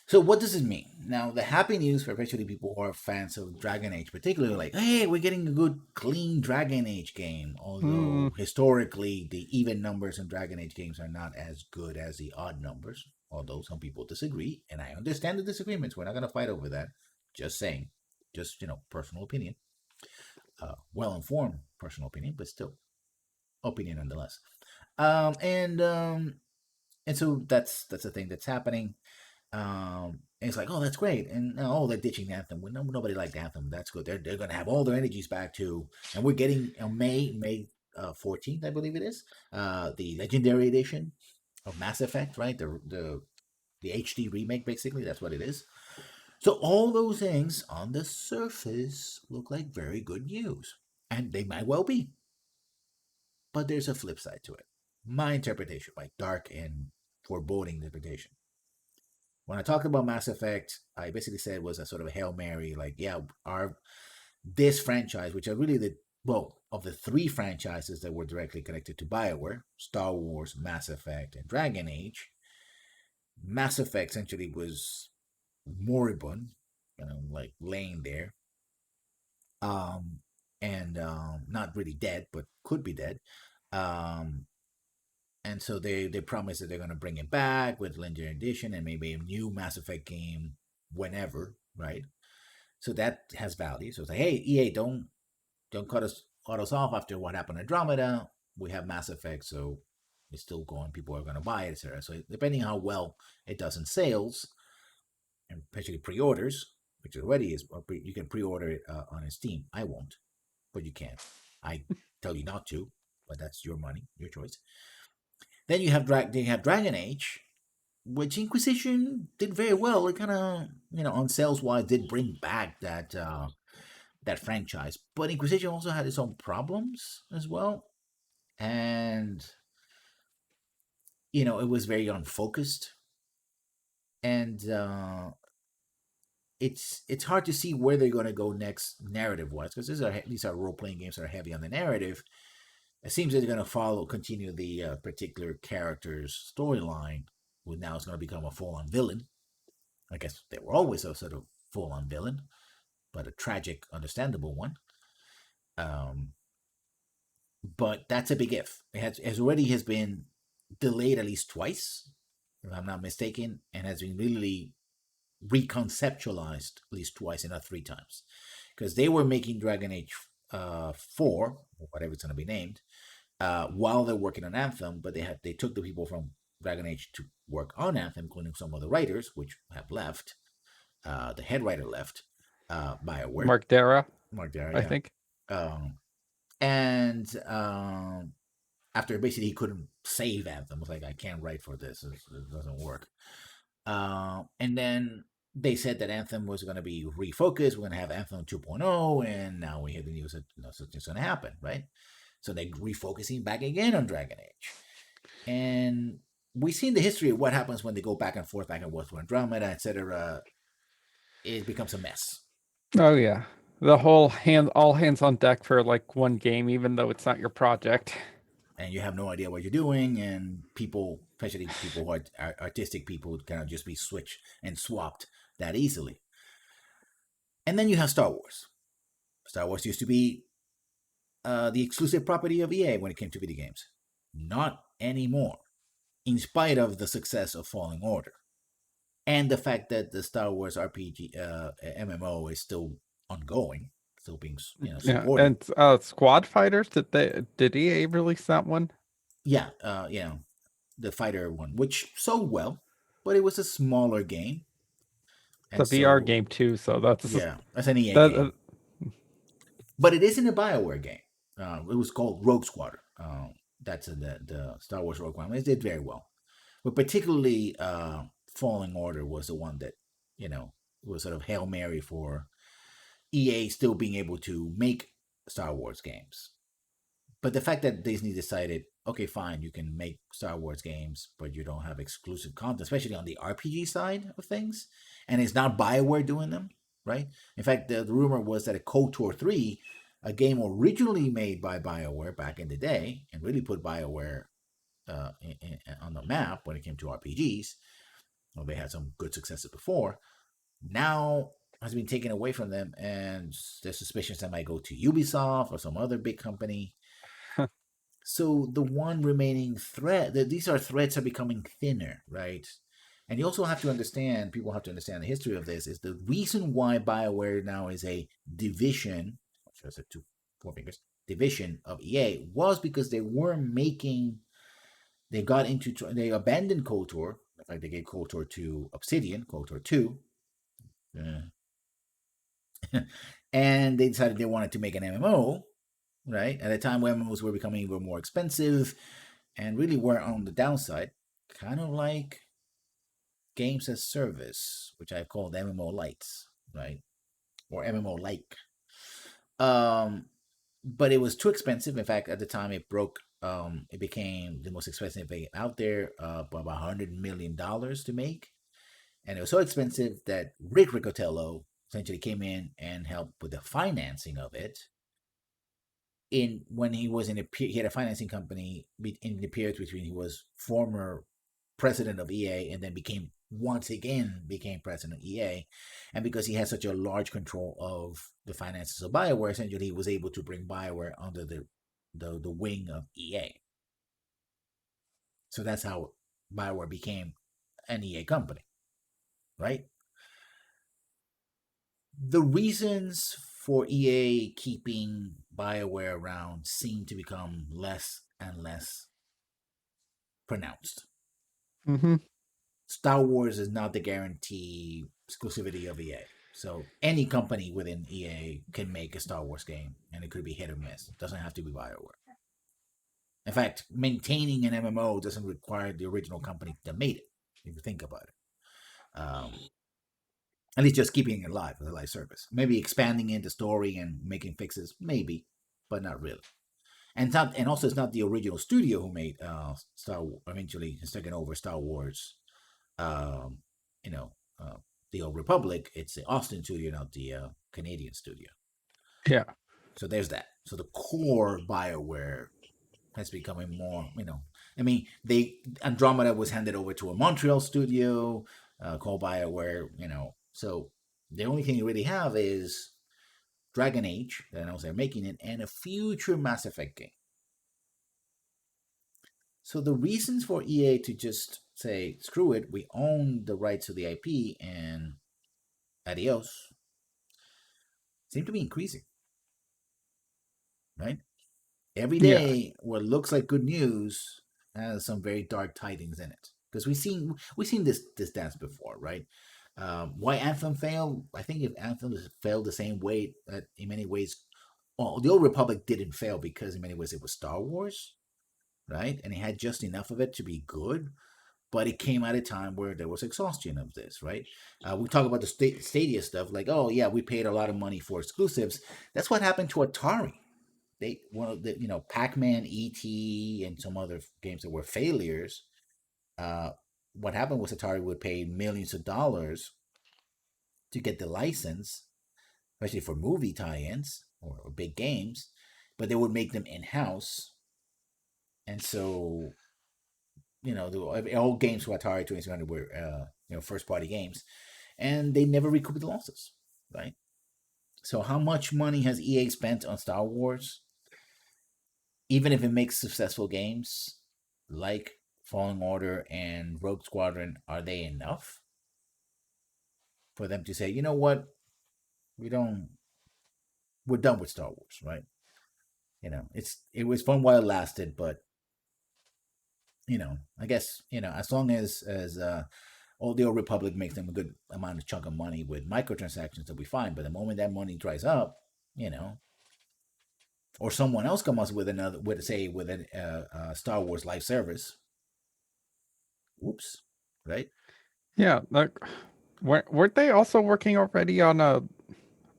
[SPEAKER 1] So what does it mean? Now, the happy news for especially people who are fans of Dragon Age, particularly like, hey, we're getting a good, clean Dragon Age game.
[SPEAKER 2] Hmm.
[SPEAKER 1] Although historically, the even numbers in Dragon Age games are not as good as the odd numbers. Although some people disagree, and I understand the disagreements. We're not going to fight over that. Just saying, just personal opinion, well informed personal opinion, but still opinion nonetheless. Um, and um, and so that's the thing that's happening. And it's like, oh, that's great, and oh, they're ditching Anthem. Well, nobody liked Anthem. That's good. They're gonna have all their energies back too. And we're getting May 14th, I believe it is, the Legendary Edition of Mass Effect, right? The HD remake, basically. That's what it is. So all those things on the surface look like very good news, and they might well be. But there's a flip side to it. My interpretation, my dark and foreboding interpretation. When I talked about Mass Effect, I basically said it was a sort of a Hail Mary, like, yeah, our this franchise, which are really of the three franchises that were directly connected to BioWare, Star Wars, Mass Effect, and Dragon Age, Mass Effect essentially was moribund, like laying there, um, and not really dead, but could be dead. Um, and so they promise that they're going to bring it back with Legendary Edition and maybe a new Mass Effect game whenever, right? So that has value. So it's like, hey, EA, don't cut us off after what happened to Andromeda. We have Mass Effect, so it's still going. People are going to buy it, etc. So depending on how well it does in sales, and especially pre-orders, which already is, you can pre-order it on Steam. I won't, but you can. I tell you not to, but that's your money, your choice. Then you have Dragon Age, which Inquisition did very well. It kind of on sales wise did bring back that franchise, but Inquisition also had its own problems as well, and it was very unfocused, and it's hard to see where they're going to go next narrative wise because these are role playing games that are heavy on the narrative. It seems that they're going to continue the particular character's storyline. Who now is going to become a full on villain. I guess they were always a sort of full on villain, but a tragic, understandable one. Um, but that's a big if. Has already has been delayed at least twice, if I'm not mistaken, and has been really reconceptualized at least twice, and not three times, because they were making Dragon Age 4, or whatever it's going to be named, while they're working on Anthem, but they took the people from Dragon Age to work on Anthem, including some of the writers, which have left. The head writer left. BioWare,
[SPEAKER 2] Mark Dara,
[SPEAKER 1] Mark Dara,
[SPEAKER 2] I
[SPEAKER 1] yeah.
[SPEAKER 2] think.
[SPEAKER 1] And after basically he couldn't save Anthem, was like, I can't write for this. It doesn't work. And then they said that Anthem was going to be refocused. We're going to have Anthem 2.0, and now we hear the news that something's going to happen, right? So they're refocusing back again on Dragon Age. And we've seen the history of what happens when they go back and forth with Andromeda, etc. It becomes a mess.
[SPEAKER 2] Oh yeah. The whole all hands on deck for like one game, even though it's not your project.
[SPEAKER 1] And you have no idea what you're doing, and people, especially people who are artistic people, cannot just be switched and swapped that easily. And then you have Star Wars. Star Wars used to be the exclusive property of EA when it came to video games. Not anymore, in spite of the success of Fallen Order and the fact that the Star Wars RPG MMO is still ongoing, still being
[SPEAKER 2] Yeah,
[SPEAKER 1] supported.
[SPEAKER 2] and Squad Fighters, did EA release that one?
[SPEAKER 1] Yeah, the fighter one, which sold well, but it was a smaller game,
[SPEAKER 2] It's a
[SPEAKER 1] and
[SPEAKER 2] VR
[SPEAKER 1] so
[SPEAKER 2] game too, so that's
[SPEAKER 1] yeah, that's an EA
[SPEAKER 2] that.
[SPEAKER 1] game, but it isn't a BioWare game. It was called Rogue Squadron. That's the Star Wars Rogue One. It did very well, but particularly Fallen Order was the one that was sort of Hail Mary for EA still being able to make Star Wars games. But the fact that Disney decided, okay, fine, you can make Star Wars games, but you don't have exclusive content, especially on the RPG side of things, and it's not BioWare doing them, right? In fact, the rumor was that a KOTOR 3, a game originally made by BioWare back in the day, and really put BioWare on the map when it came to RPGs. Well, they had some good successes before. Now has been taken away from them, and there's suspicions that might go to Ubisoft or some other big company. So the one remaining thread, these are threads are becoming thinner, right? And you also have to understand, people have to understand the history of this, is the reason why BioWare now is a division, I said two, four fingers, division of EA was because they were making, they abandoned KOTOR. In fact, they gave KOTOR to Obsidian, KOTOR 2, and they decided they wanted to make an MMO, right? At a time when MMOs were becoming even more expensive and really were on the downside, kind of like games as service, which I called MMO lights, right? Or MMO like. Um, but it was too expensive. In fact, at the time it broke. It became the most expensive game out there, by about $100 million to make, and it was so expensive that Rick Ricotello essentially came in and helped with the financing of it. In when he was he had a financing company in the period between he was former president of EA and then became president of EA, and because he had such a large control of the finances of BioWare, essentially he was able to bring BioWare under the wing of EA. So that's how BioWare became an EA company, right? The reasons for EA keeping BioWare around seem to become less and less pronounced.
[SPEAKER 2] Mm-hmm.
[SPEAKER 1] Star Wars is not the guarantee exclusivity of EA. So any company within EA can make a Star Wars game, and it could be hit or miss. It doesn't have to be BioWare. In fact, maintaining an MMO doesn't require the original company that made it. If you think about it, at least just keeping it alive as a live service. Maybe expanding in the story and making fixes, maybe, but not really. And it's not, and also it's not the original studio who made Star Wars. Eventually, has taken over Star Wars. Um, you know, the Old Republic. It's the Austin studio, not the Canadian studio.
[SPEAKER 2] Yeah.
[SPEAKER 1] So there's that. So the core Bioware has becoming more. I mean, they Andromeda was handed over to a Montreal studio called Bioware. So the only thing you really have is Dragon Age that announced they're making it, and a future Mass Effect game. So the reasons for EA to just say, screw it, we own the rights to the IP and adios, seem to be increasing, right? Every
[SPEAKER 2] Yeah.
[SPEAKER 1] day, what looks like good news has some very dark tidings in it. Because we've seen this dance before, right? Why Anthem failed? I think if Anthem failed the same way, that in many ways, well, the Old Republic didn't fail because in many ways it was Star Wars, right? And it had just enough of it to be good, but it came at a time where there was exhaustion of this, right? We talk about the Stadia stuff, like, oh yeah, we paid a lot of money for exclusives. That's what happened to Atari. They one of the Pac-Man, ET, and some other games that were failures. Uh, what happened was Atari would pay millions of dollars to get the license, especially for movie tie-ins or big games, but they would make them in-house, and so all games for Atari 2600 were first-party games, and they never recouped the losses, right? So how much money has EA spent on Star Wars? Even if it makes successful games like Fallen Order and Rogue Squadron, are they enough for them to say, you know what, we don't, we're done with Star Wars, right? It was fun while it lasted, but I guess as long as Old the Old Republic makes them a good amount of chunk of money with microtransactions, they'll be fine. But the moment that money dries up, or someone else comes with another, with a Star Wars live service, oops, right?
[SPEAKER 2] Yeah. Like, weren't they also working already on a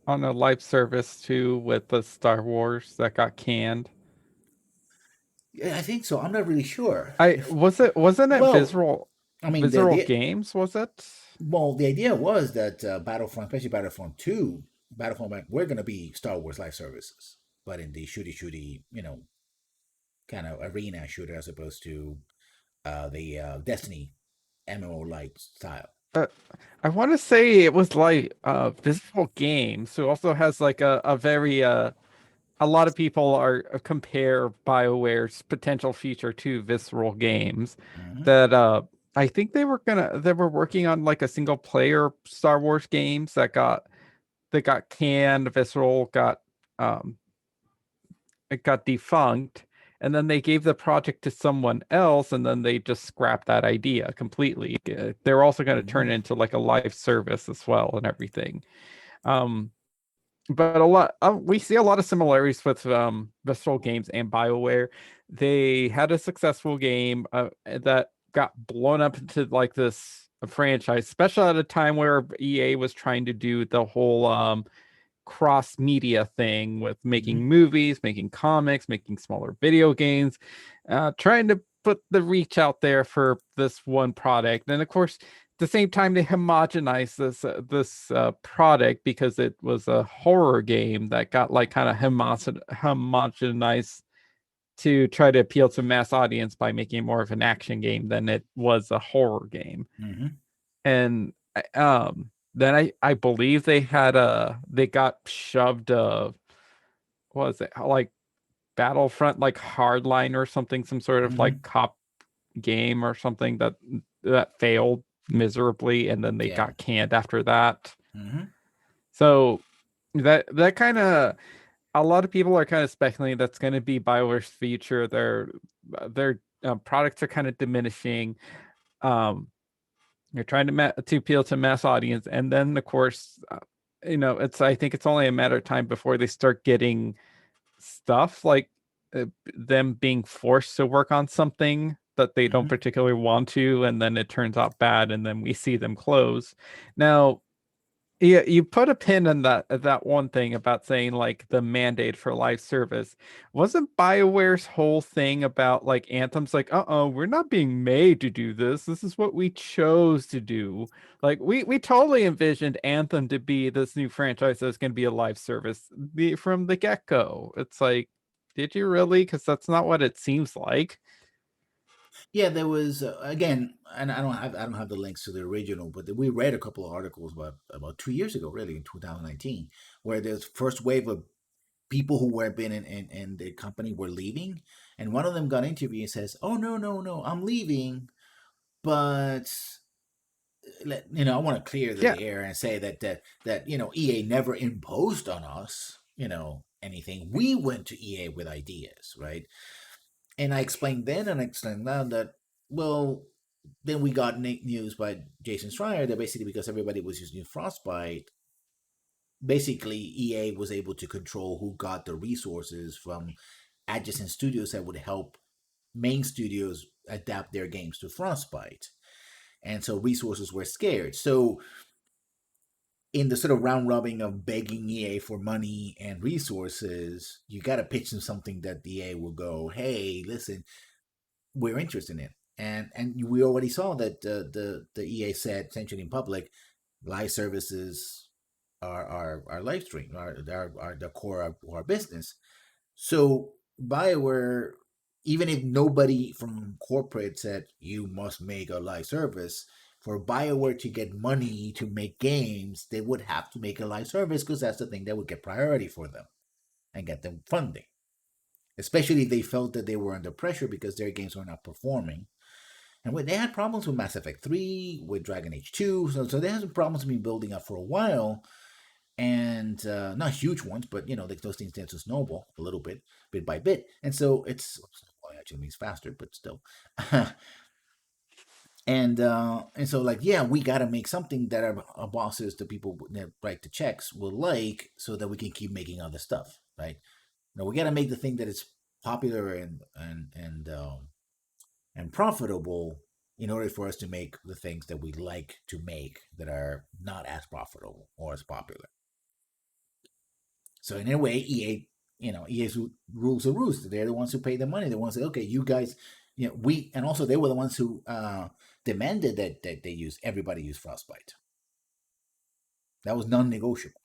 [SPEAKER 2] live service too with the Star Wars that got canned?
[SPEAKER 1] Yeah, I think so. I'm not really sure.
[SPEAKER 2] I
[SPEAKER 1] If
[SPEAKER 2] was it wasn't it
[SPEAKER 1] Well,
[SPEAKER 2] Visual
[SPEAKER 1] I mean,
[SPEAKER 2] Visual Games, was it?
[SPEAKER 1] the idea was that Battlefront, especially Battlefront 2, Battlefront, we're going to be Star Wars live services, but in the shooty, kind of arena shooter as opposed to the Destiny MMO like style.
[SPEAKER 2] Uh, I want to say it was like Visual Games, who also has like a very a lot of people are compare BioWare's potential future to Visceral Games.
[SPEAKER 1] Mm-hmm.
[SPEAKER 2] That I think they were working on like a single player Star Wars games that got canned. Visceral got um it got defunct, and then they gave the project to someone else, and then they just scrapped that idea completely. They're also going to turn
[SPEAKER 1] Mm-hmm.
[SPEAKER 2] it into like a live service as well and everything. Um, but a lot we see a lot of similarities with Visceral Games and BioWare. They had a successful game that got blown up into like this franchise, especially at a time where EA was trying to do the whole cross media thing with
[SPEAKER 1] Mm-hmm.
[SPEAKER 2] making movies, making comics, making smaller video games, trying to put the reach out there for this one product. And of course, at the same time, they homogenized this product because it was a horror game that got like kind of homogenized to try to appeal to mass audience by making it more of an action game than it was a horror game.
[SPEAKER 1] Mm-hmm.
[SPEAKER 2] And then I believe they got shoved what was it, like Battlefront, like Hardline or something, some sort of
[SPEAKER 1] Mm-hmm.
[SPEAKER 2] like cop game or something that failed miserably, and then they
[SPEAKER 1] Yeah.
[SPEAKER 2] got canned after that.
[SPEAKER 1] Mm-hmm.
[SPEAKER 2] So that kind of, a lot of people are kind of speculating that's going to be BioWare's future. Their products are kind of diminishing. Um, You're trying to to appeal to mass audience, and then of course, it's, I think it's only a matter of time before they start getting stuff like them being forced to work on something that they don't
[SPEAKER 1] Mm-hmm.
[SPEAKER 2] particularly want to, and then it turns out bad, and then we see them close. Now, yeah, you put a pin in that one thing about saying like the mandate for live service. Wasn't BioWare's whole thing about like Anthem's like, uh-oh, we're not being made to do this. This is what we chose to do. Like we totally envisioned Anthem to be this new franchise that's going to be a live service from the get-go. It's like, did you really? Because that's not what it seems like.
[SPEAKER 1] Yeah, there was again, and I don't have the links to the original, but we read a couple of articles about 2 years ago, really in 2019, where there's first wave of people who were been in the company were leaving, and one of them got interviewed and says, "Oh no, no, no, I'm leaving, but I want to clear
[SPEAKER 2] Yeah,
[SPEAKER 1] the air and say that EA never imposed on us anything. We went to EA with ideas, right?" And I explained then and I explained now that, well, then we got news by Jason Schreier that basically because everybody was using Frostbite, basically EA was able to control who got the resources from adjacent studios that would help main studios adapt their games to Frostbite. And so resources were scarce. So in the sort of round robin of begging EA for money and resources, you got to pitch them something that the EA will go, hey, listen, we're interested in. And we already saw that the EA said essentially in public, live services are live stream, are the core of our business. So BioWare, even if nobody from corporate said you must make a live service, for BioWare to get money to make games, they would have to make a live service because that's the thing that would get priority for them and get them funding. Especially if they felt that they were under pressure because their games were not performing. And they had problems with Mass Effect 3, with Dragon Age 2, so they had some problems been building up for a while, and not huge ones, but those things tend to snowball a little bit by bit, and so it's well, actually means faster, but still, and so like yeah, we got to make something that our bosses, the people that write the checks, will like, so that we can keep making other stuff, right? We got to make the thing that is popular and profitable in order for us to make the things that we like to make that are not as profitable or as popular. So in a way, EA's rules the roost. They're the ones who pay the money. The ones that, okay, you guys, we, and also they were the ones who demanded that they use everybody use Frostbite. That was non-negotiable.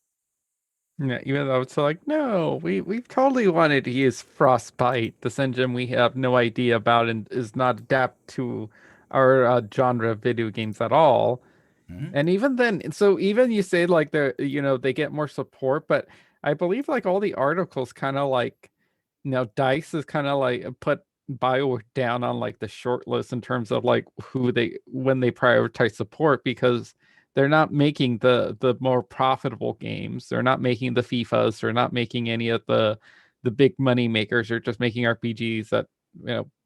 [SPEAKER 2] yeah. Even though it's like, no, we totally wanted to use Frostbite, this engine we have no idea about and is not adapt to our genre of video games at all.
[SPEAKER 1] Mm-hmm.
[SPEAKER 2] And even then, so even you say like they get more support, but I believe like all the articles kind of like, Dice is kind of like put BioWare down on like the short list in terms of like who they when they prioritize support because they're not making the more profitable games. They're not making the FIFAs. They're not making any of the big money makers. They're just making RPGs that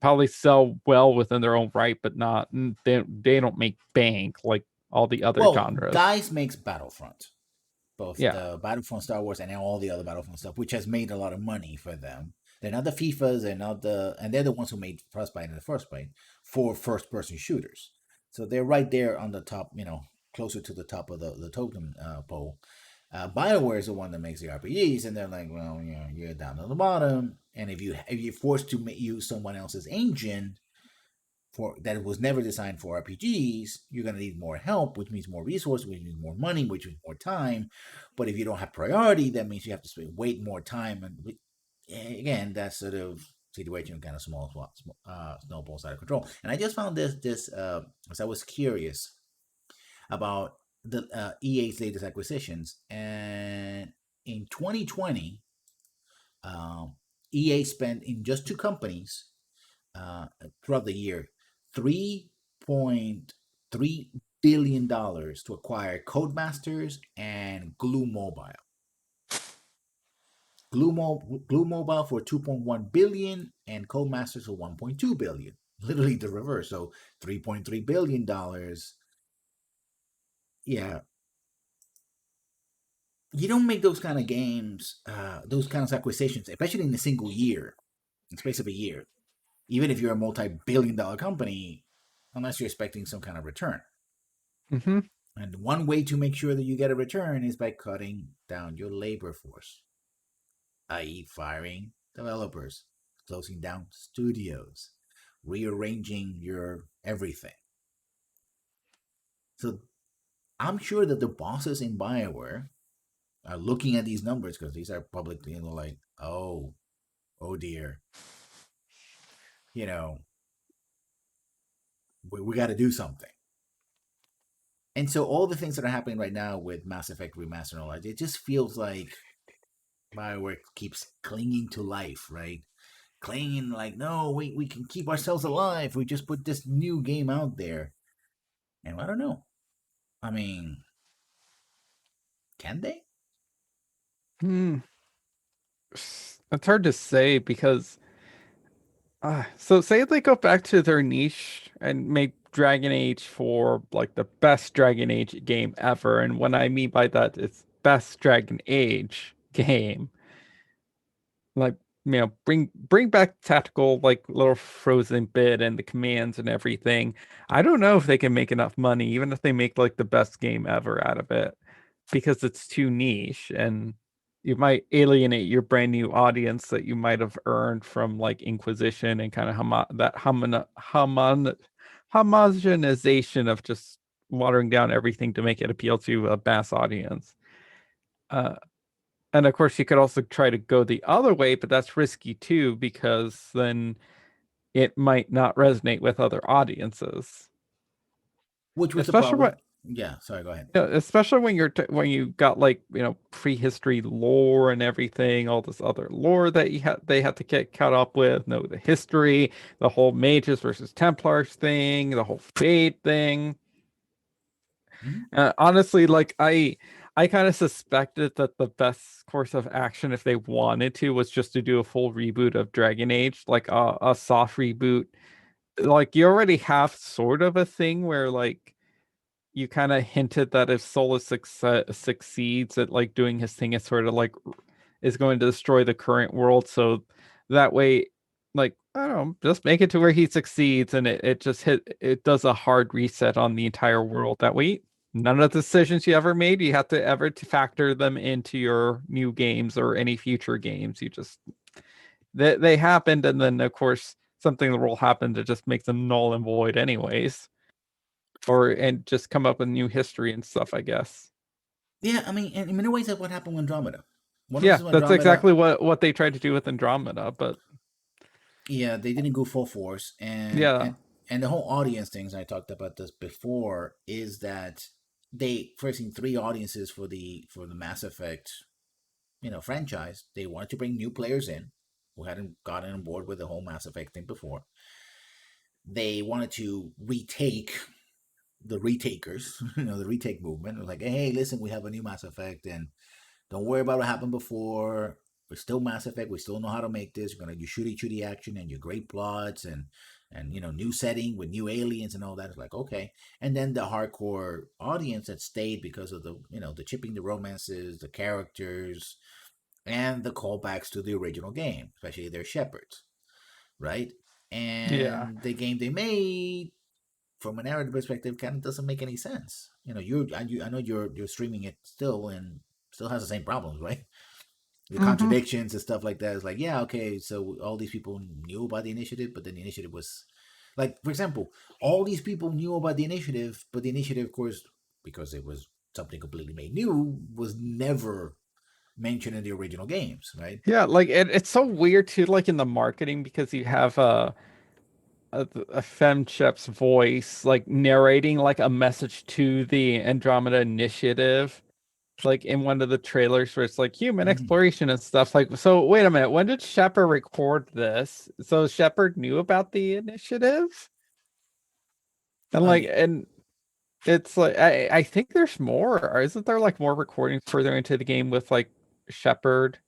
[SPEAKER 2] probably sell well within their own right, but not they don't make bank like all the other
[SPEAKER 1] Well,
[SPEAKER 2] genres.
[SPEAKER 1] Dice makes Battlefront, both
[SPEAKER 2] Yeah.
[SPEAKER 1] the Battlefront Star Wars and all the other Battlefront stuff, which has made a lot of money for them. They're not the FIFAs, and they're the ones who made Frostbite in the first place for first-person shooters. So they're right there on the top, closer to the top of the totem pole. BioWare is the one that makes the RPGs, and they're like, well, you're down at the bottom, and if you're forced to use someone else's engine for that was never designed for RPGs, you're going to need more help, which means more resources, which means more money, which means more time. But if you don't have priority, that means you have to wait more time. And again, that sort of situation kind of snowballs out of control. And I just found this as I was curious about the EA's latest acquisitions, and in 2020, EA spent in just two companies throughout the year $3.3 billion to acquire Codemasters and Glue Mobile. Glue Mobile for 2.1 billion and Codemasters for 1.2 billion. Literally the reverse. So $3.3 billion. Yeah, you don't make those kind of games, those kinds of acquisitions, especially in a single year, in space of a year. Even if you're a multi-billion-dollar company, unless you're expecting some kind of return.
[SPEAKER 2] Hmm.
[SPEAKER 1] And one way to make sure that you get a return is by cutting down your labor force, i.e., firing developers, closing down studios, rearranging your everything. So I'm sure that the bosses in BioWare are looking at these numbers because these are public, like, oh dear, you know, We got to do something. And so all the things that are happening right now with Mass Effect Remastered and all that, it just feels like BioWare keeps clinging to life, right? Clinging like, no, we can keep ourselves alive. We just put this new game out there. And I don't know. I mean, can they?
[SPEAKER 2] Hmm. It's hard to say because so say they go back to their niche and make Dragon Age 4 like the best Dragon Age game ever. And what I mean by that is best Dragon Age game. Like, bring back tactical like little frozen bit and the commands and everything. I don't know if they can make enough money, even if they make like the best game ever out of it, because it's too niche and you might alienate your brand new audience that you might have earned from like Inquisition and kind of homogenization of just watering down everything to make it appeal to a mass audience. Uh, and of course, you could also try to go the other way, but that's risky too, because then it might not resonate with other audiences.
[SPEAKER 1] Which was the
[SPEAKER 2] Especially
[SPEAKER 1] problem.
[SPEAKER 2] when,
[SPEAKER 1] Yeah, sorry, go ahead.
[SPEAKER 2] especially when when you got like prehistory lore and everything, all this other lore that they had to get caught up with, know the history, the whole mages versus Templars thing, the whole fate thing.
[SPEAKER 1] Mm-hmm.
[SPEAKER 2] Honestly, like I kind of suspected that the best course of action, if they wanted to, was just to do a full reboot of Dragon Age, like a soft reboot. Like you already have sort of a thing where like you kind of hinted that if succeeds at like doing his thing, it's sort of like is going to destroy the current world. So that way, like, I don't know, just make it to where he succeeds and it does a hard reset on the entire world. That way, none of the decisions you ever made, you have to ever to factor them into your new games or any future games. You just they happened, and then of course something will happen to just make them null and void anyways. Or and just come up with new history and stuff, I guess.
[SPEAKER 1] Yeah, I mean, in many ways, that's what happened with Andromeda. One of the
[SPEAKER 2] Yeah,
[SPEAKER 1] things with
[SPEAKER 2] that's
[SPEAKER 1] Andromeda,
[SPEAKER 2] exactly what they tried to do with Andromeda, but
[SPEAKER 1] yeah, they didn't go full force, and
[SPEAKER 2] yeah.
[SPEAKER 1] and the whole audience things I talked about this before is that they first in three audiences for the Mass Effect, franchise. They wanted to bring new players in who hadn't gotten on board with the whole Mass Effect thing before. They wanted to retake the retakers, the retake movement. It was like, hey, listen, we have a new Mass Effect, and don't worry about what happened before. We're still Mass Effect. We still know how to make this. You're gonna do shooty action and your great plots and new setting with new aliens and all that. It's like okay, and then the hardcore audience that stayed because of the chipping the romances, the characters, and the callbacks to the original game, especially their shepherds, right?
[SPEAKER 2] Yeah.
[SPEAKER 1] And the game they made from a narrative perspective kind of doesn't make any sense. I know you're streaming it still and still has the same problems, right? The
[SPEAKER 2] Hmm.
[SPEAKER 1] contradictions and stuff like that is like, yeah, okay, so all these people knew about the initiative, but then the initiative was like, for example, all these people knew about the initiative, but the initiative, of course, because it was something completely made new, was never mentioned in the original games, right?
[SPEAKER 2] Yeah, like it's so weird too, like in the marketing because you have a femchep's voice like narrating like a message to the Andromeda Initiative, like in one of the trailers where it's like human
[SPEAKER 1] Mm-hmm.
[SPEAKER 2] exploration and stuff. Like, so wait a minute, when did Shepard record this? So Shepard knew about the initiative? And
[SPEAKER 1] Uh,
[SPEAKER 2] like and it's like I think there's more, or isn't there like more recordings further into the game with like Shepard?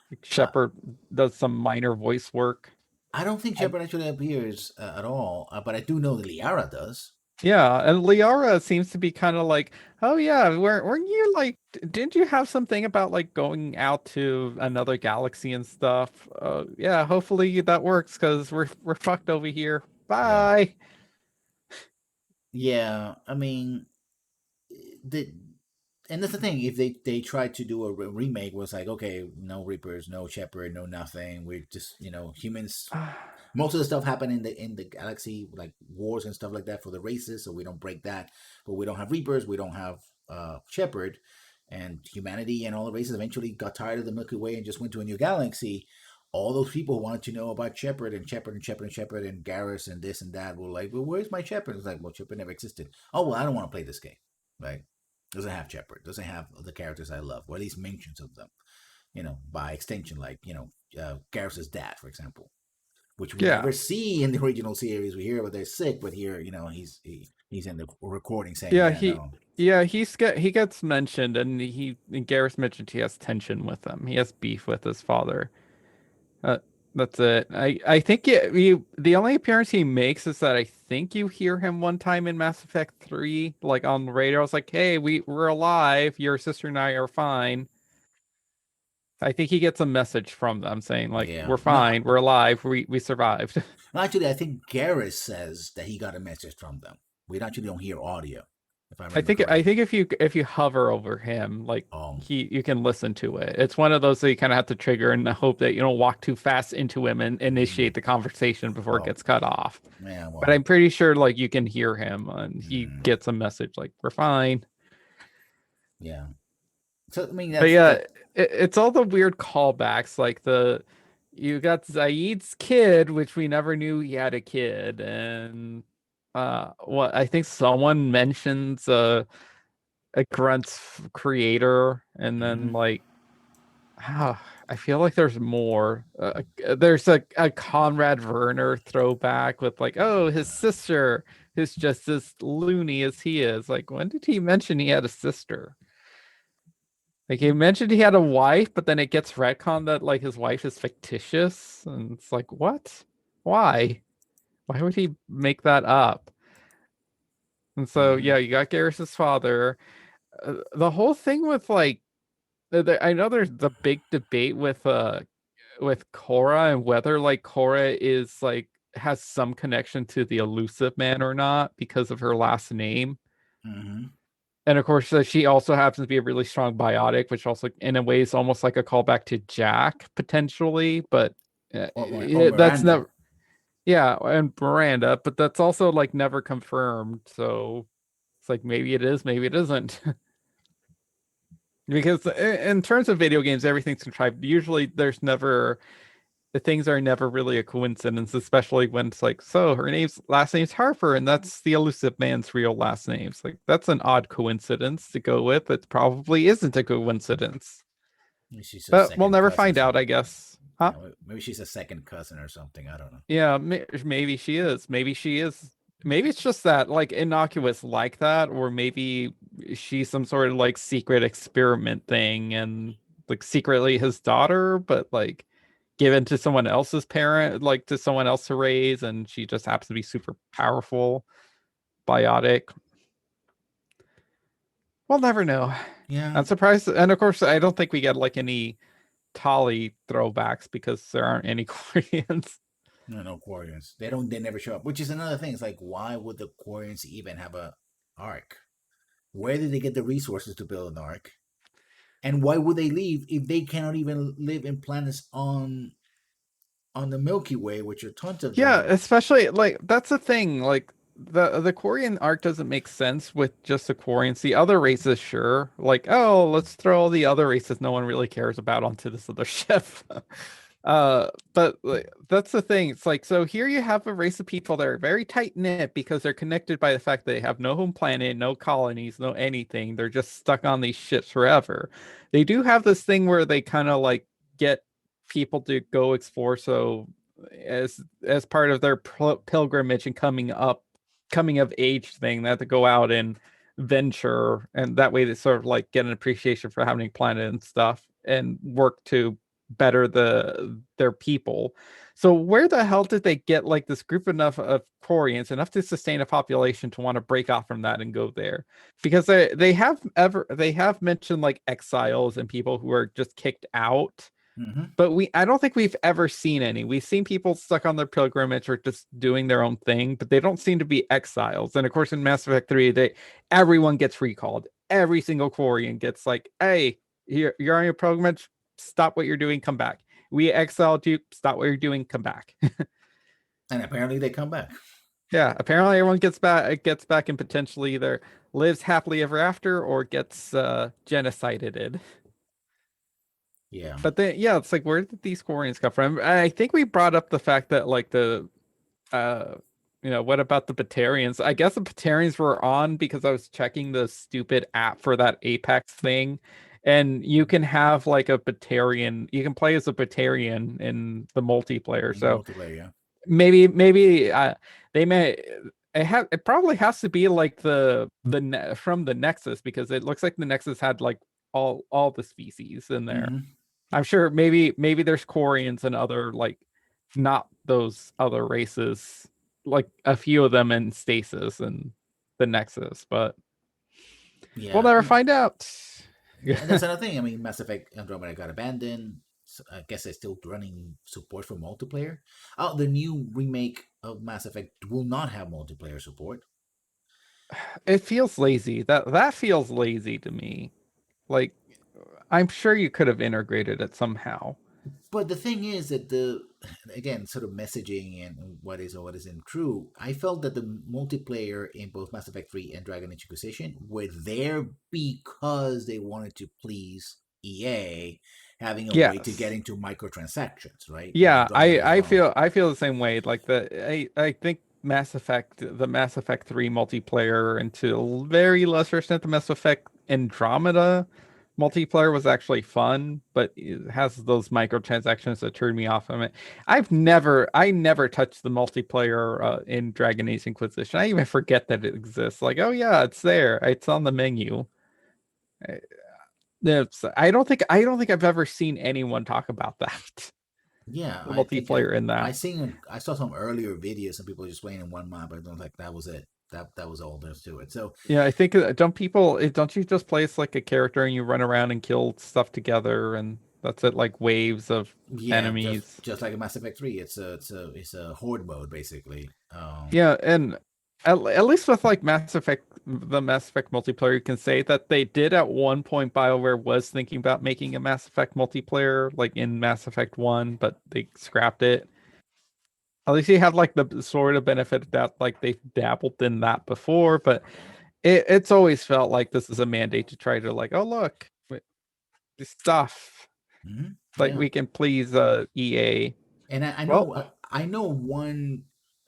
[SPEAKER 2] Like
[SPEAKER 1] uh,
[SPEAKER 2] Shepard does some minor voice work.
[SPEAKER 1] I don't think
[SPEAKER 2] I,
[SPEAKER 1] Shepard actually appears at all, but I do know that Liara does.
[SPEAKER 2] yeah, and Liara seems to be kind of like, oh yeah, weren't you like, didn't you have something about like going out to another galaxy and stuff? Yeah, hopefully that works because we're fucked over here.
[SPEAKER 1] Yeah,
[SPEAKER 2] Bye.
[SPEAKER 1] yeah. I mean, the and that's the thing. If they tried to do a remake, was like, okay, no Reapers, no Shepherd, no nothing. We're just humans. Most of the stuff happened in the galaxy, like wars and stuff like that for the races, so we don't break that. But we don't have Reapers, we don't have Shepherd, and humanity and all the races eventually got tired of the Milky Way and just went to a new galaxy. all those people who wanted to know about Shepard and Shepard and Shepard and Shepard and Garrus and this and that were like, well, where's my Shepard? It's like, well, Shepard never existed. Oh, well, I don't want to play this game, right? Doesn't have Shepard, doesn't have the characters I love, or at least mentions of them, by extension, like, Garrus's dad, for example, which we
[SPEAKER 2] Yeah.
[SPEAKER 1] never see in the original series. We hear about they're sick, but here, he's in the recording saying,
[SPEAKER 2] Yeah,
[SPEAKER 1] yeah, no.
[SPEAKER 2] he gets mentioned, and Gareth mentioned he has tension with him. He has beef with his father. Uh, that's it. I think the only appearance he makes is that I think you hear him one time in Mass Effect 3, like on the radio. It's like, hey, we're alive. Your sister and I are fine. I think he gets a message from them saying like,
[SPEAKER 1] Yeah.
[SPEAKER 2] we're
[SPEAKER 1] No,
[SPEAKER 2] fine, we're alive, we survived.
[SPEAKER 1] actually, I think Garrus says that he got a message from them. We actually don't hear audio, if I
[SPEAKER 2] I
[SPEAKER 1] remember
[SPEAKER 2] think I
[SPEAKER 1] correctly.
[SPEAKER 2] think if you hover over him, like
[SPEAKER 1] Oh,
[SPEAKER 2] you can listen to it. It's one of those that you kind of have to trigger and hope that you don't walk too fast into him and
[SPEAKER 1] mm,
[SPEAKER 2] initiate the conversation before it
[SPEAKER 1] oh,
[SPEAKER 2] gets cut off.
[SPEAKER 1] yeah,
[SPEAKER 2] But
[SPEAKER 1] well,
[SPEAKER 2] I'm pretty sure like you can hear him and he
[SPEAKER 1] mm,
[SPEAKER 2] gets a message like we're fine.
[SPEAKER 1] yeah. So I mean,
[SPEAKER 2] But
[SPEAKER 1] that's
[SPEAKER 2] yeah,
[SPEAKER 1] that.
[SPEAKER 2] it's all the weird callbacks like the you got Zaid's kid, which we never knew he had a kid, and what I think someone mentions a Grunt's creator, and then
[SPEAKER 1] Mm-hmm,
[SPEAKER 2] like I feel like there's more. There's a Conrad Werner throwback with like, oh, his sister who's just as loony as he is. Like, when did he mention he had a sister? Like, he mentioned he had a wife, but then it gets retconned that like his wife is fictitious, and it's like, what? Why? Why would he make that up? And so,
[SPEAKER 1] mm-hmm,
[SPEAKER 2] yeah, you got Garrus's father. The whole thing with like, I know there's the big debate with Korra and whether like Korra is like has some connection to the elusive man or not because of her last name.
[SPEAKER 1] mm-hmm.
[SPEAKER 2] And of course, she also happens to be a really strong biotic, which also in a way is almost like a callback to Jack potentially, but
[SPEAKER 1] Or
[SPEAKER 2] that's
[SPEAKER 1] Miranda.
[SPEAKER 2] never, yeah, and Miranda, but that's also like never confirmed. So it's like maybe it is, maybe it isn't. Because in terms of video games, everything's contrived. Usually there's never the things are never really a coincidence, especially when it's like, so her last name's Harper, and that's the elusive man's real last name. It's like that's an odd coincidence to go with. It probably isn't a coincidence.
[SPEAKER 1] Maybe she's a
[SPEAKER 2] But we'll
[SPEAKER 1] second
[SPEAKER 2] never
[SPEAKER 1] cousin or
[SPEAKER 2] find out, I
[SPEAKER 1] something.
[SPEAKER 2] guess. Huh?
[SPEAKER 1] Yeah, maybe she's a second cousin or something. I don't know.
[SPEAKER 2] Yeah, maybe she is. Maybe she is. Maybe it's just that, like, innocuous like that, or maybe she's some sort of like secret experiment thing and like secretly his daughter, but like given to someone else's parent, like to someone else to raise, and she just happens to be super powerful, biotic. We'll never know.
[SPEAKER 1] Yeah,
[SPEAKER 2] I'm surprised, and of course, I don't think we get like any Tali throwbacks because there aren't any Koreans.
[SPEAKER 1] no, no Quarians. They don't. They never show up. Which is another thing. It's like, why would the Quarians even have a arc? Where did they get the resources to build an arc? And why would they leave if they cannot even live in planets on the Milky Way, which are tons of
[SPEAKER 2] Yeah,
[SPEAKER 1] them?
[SPEAKER 2] especially like that's the thing. Like the Korean arc doesn't make sense with just the Koreans. The other races, sure. Like, oh, let's throw all the other races no one really cares about onto this other ship. But like, that's the thing. It's like so here you have a race of people that are very tight knit because they're connected by the fact that they have no home planet, no colonies, no anything. They're just stuck on these ships forever. They do have this thing where they kind of like get people to go explore. So as part of their pilgrimage and coming of age thing, they have to go out and venture, and that way they sort of like get an appreciation for having a planet and stuff, and work to better their people. So where the hell did they get like this group enough of Koreans enough to sustain a population to want to break off from that and go there? Because they have mentioned like exiles and people who are just kicked out,
[SPEAKER 1] Mm-hmm.
[SPEAKER 2] but I don't think we've ever seen any. We've seen people stuck on their pilgrimage or just doing their own thing, but they don't seem to be exiles. And of course, in Mass Effect 3, everyone gets recalled. Every single Quarian gets like, hey, you're on your pilgrimage, stop what you're doing, come back. We exiled you, stop what you're doing, come back.
[SPEAKER 1] And apparently they come back.
[SPEAKER 2] Yeah, apparently everyone gets back and potentially either lives happily ever after or gets genocided.
[SPEAKER 1] Yeah.
[SPEAKER 2] But then, yeah, it's like, where did these Koreans come from? I think we brought up the fact that like uh, what about the Batarians? I guess the Batarians were on because I was checking the stupid app for that Apex thing, and you can have like a Batarian. You can play as a Batarian in the multiplayer.
[SPEAKER 1] In the
[SPEAKER 2] So
[SPEAKER 1] multiplayer, yeah.
[SPEAKER 2] maybe they may. It probably has to be like from the Nexus, because it looks like the Nexus had like all the species in there.
[SPEAKER 1] Hmm.
[SPEAKER 2] I'm sure maybe there's Koreans and other like not those other races, like a few of them in Stasis and the Nexus, but we'll
[SPEAKER 1] Yeah.
[SPEAKER 2] never find out.
[SPEAKER 1] Yeah, and that's another thing. I mean, Mass Effect Andromeda got abandoned. So I guess they're still running support for multiplayer. Oh, the new remake of Mass Effect will not have multiplayer support.
[SPEAKER 2] It feels lazy. That feels lazy to me. Like, I'm sure you could have integrated it somehow.
[SPEAKER 1] But the thing is that the again sort of messaging and what is or what isn't true. I felt that the multiplayer in both Mass Effect 3 and Dragon Age Inquisition were there because they wanted to please EA, having a way to get
[SPEAKER 2] Yes.
[SPEAKER 1] into microtransactions, right? And
[SPEAKER 2] Yeah,
[SPEAKER 1] Andromeda as well.
[SPEAKER 2] I feel the same way. Like I think the Mass Effect 3 multiplayer, and to a very lesser extent the Mass Effect Andromeda multiplayer, was actually fun, but it has those microtransactions that turned me off from it. I never touched the multiplayer in Dragon Age Inquisition. I even forget that it exists. Like, oh yeah, it's there. It's on the menu. I, I don't think I've ever seen anyone talk about that.
[SPEAKER 1] Yeah,
[SPEAKER 2] The
[SPEAKER 1] I think
[SPEAKER 2] multiplayer in that.
[SPEAKER 1] I saw some earlier videos and people just playing in one map. I don't think that was it. That was all there's to it. So
[SPEAKER 2] Yeah, I think don't you just place like a character and you run around and kill stuff together, and that's it, like waves of
[SPEAKER 1] yeah,
[SPEAKER 2] enemies.
[SPEAKER 1] just like in Mass Effect 3, it's a horde mode basically.
[SPEAKER 2] Yeah, and at least with like Mass Effect, the Mass Effect multiplayer, you can say that they did at one point. BioWare was thinking about making a Mass Effect multiplayer like in Mass Effect 1, but they scrapped it. At least you have like the sort of benefit that like they've dabbled in that before, but it's always felt like this is a mandate to try to like, oh look, this stuff. Like,
[SPEAKER 1] Yeah,
[SPEAKER 2] we can please EA.
[SPEAKER 1] and
[SPEAKER 2] Well,
[SPEAKER 1] I know one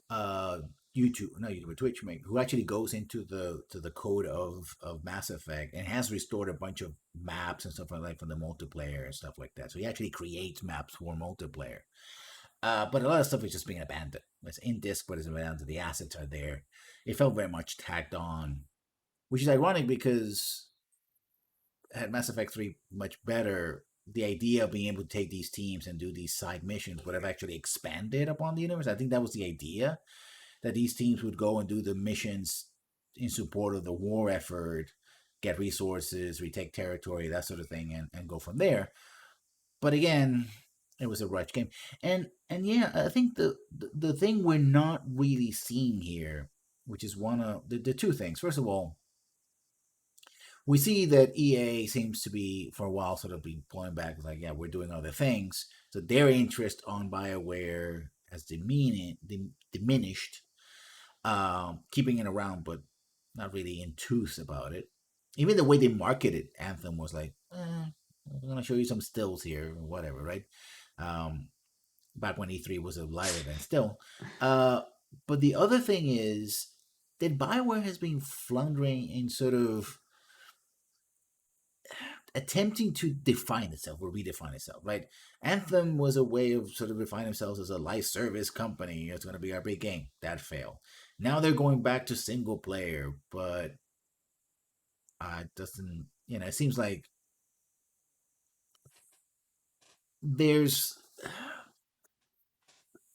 [SPEAKER 1] uh YouTube, not YouTube, Twitch mate who actually goes into the code of Mass Effect and has restored a bunch of maps and stuff like that from the multiplayer and stuff like that. So he actually creates maps for multiplayer. But a lot of stuff is just being abandoned. It's in disk, but it's abandoned. The assets are there. It felt very much tacked on, which is ironic because had Mass Effect 3 much better, the idea of being able to take these teams and do these side missions would have actually expanded upon the universe. I think that was the idea, that these teams would go and do the missions in support of the war effort, get resources, retake territory, that sort of thing, and go from there. But again, it was a rush game. And yeah, I think the thing we're not really seeing here, which is one of the two things. First of all, we see that EA seems to be for a while sort of be pulling back, like, yeah, we're doing other things. So their interest on BioWare has diminished, keeping it around, but not really enthused about it. Even the way they marketed Anthem was like, I'm gonna show you some stills here, or whatever, right? Um, Back when E3 was a live event, still. Uh, but the other thing is that Bioware has been floundering in sort of attempting to define itself or redefine itself, right? Anthem was a way of sort of defining themselves as a live service company. It's going to be our big game. That failed. Now they're going back to single player, but it doesn't, it seems like there's.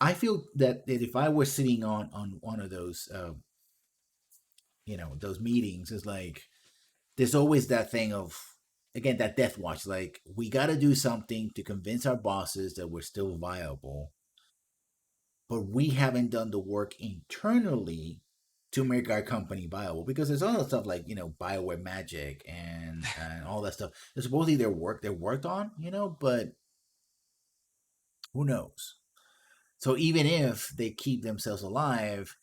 [SPEAKER 1] I feel that if I were sitting on one of those, those meetings, is like there's always that thing of again that death watch. Like we got to do something to convince our bosses that we're still viable, but we haven't done the work internally to make our company viable because there's all that stuff like Bioware Magic and all that stuff. It's supposedly they're worked on, but who knows? So even if they keep themselves alive,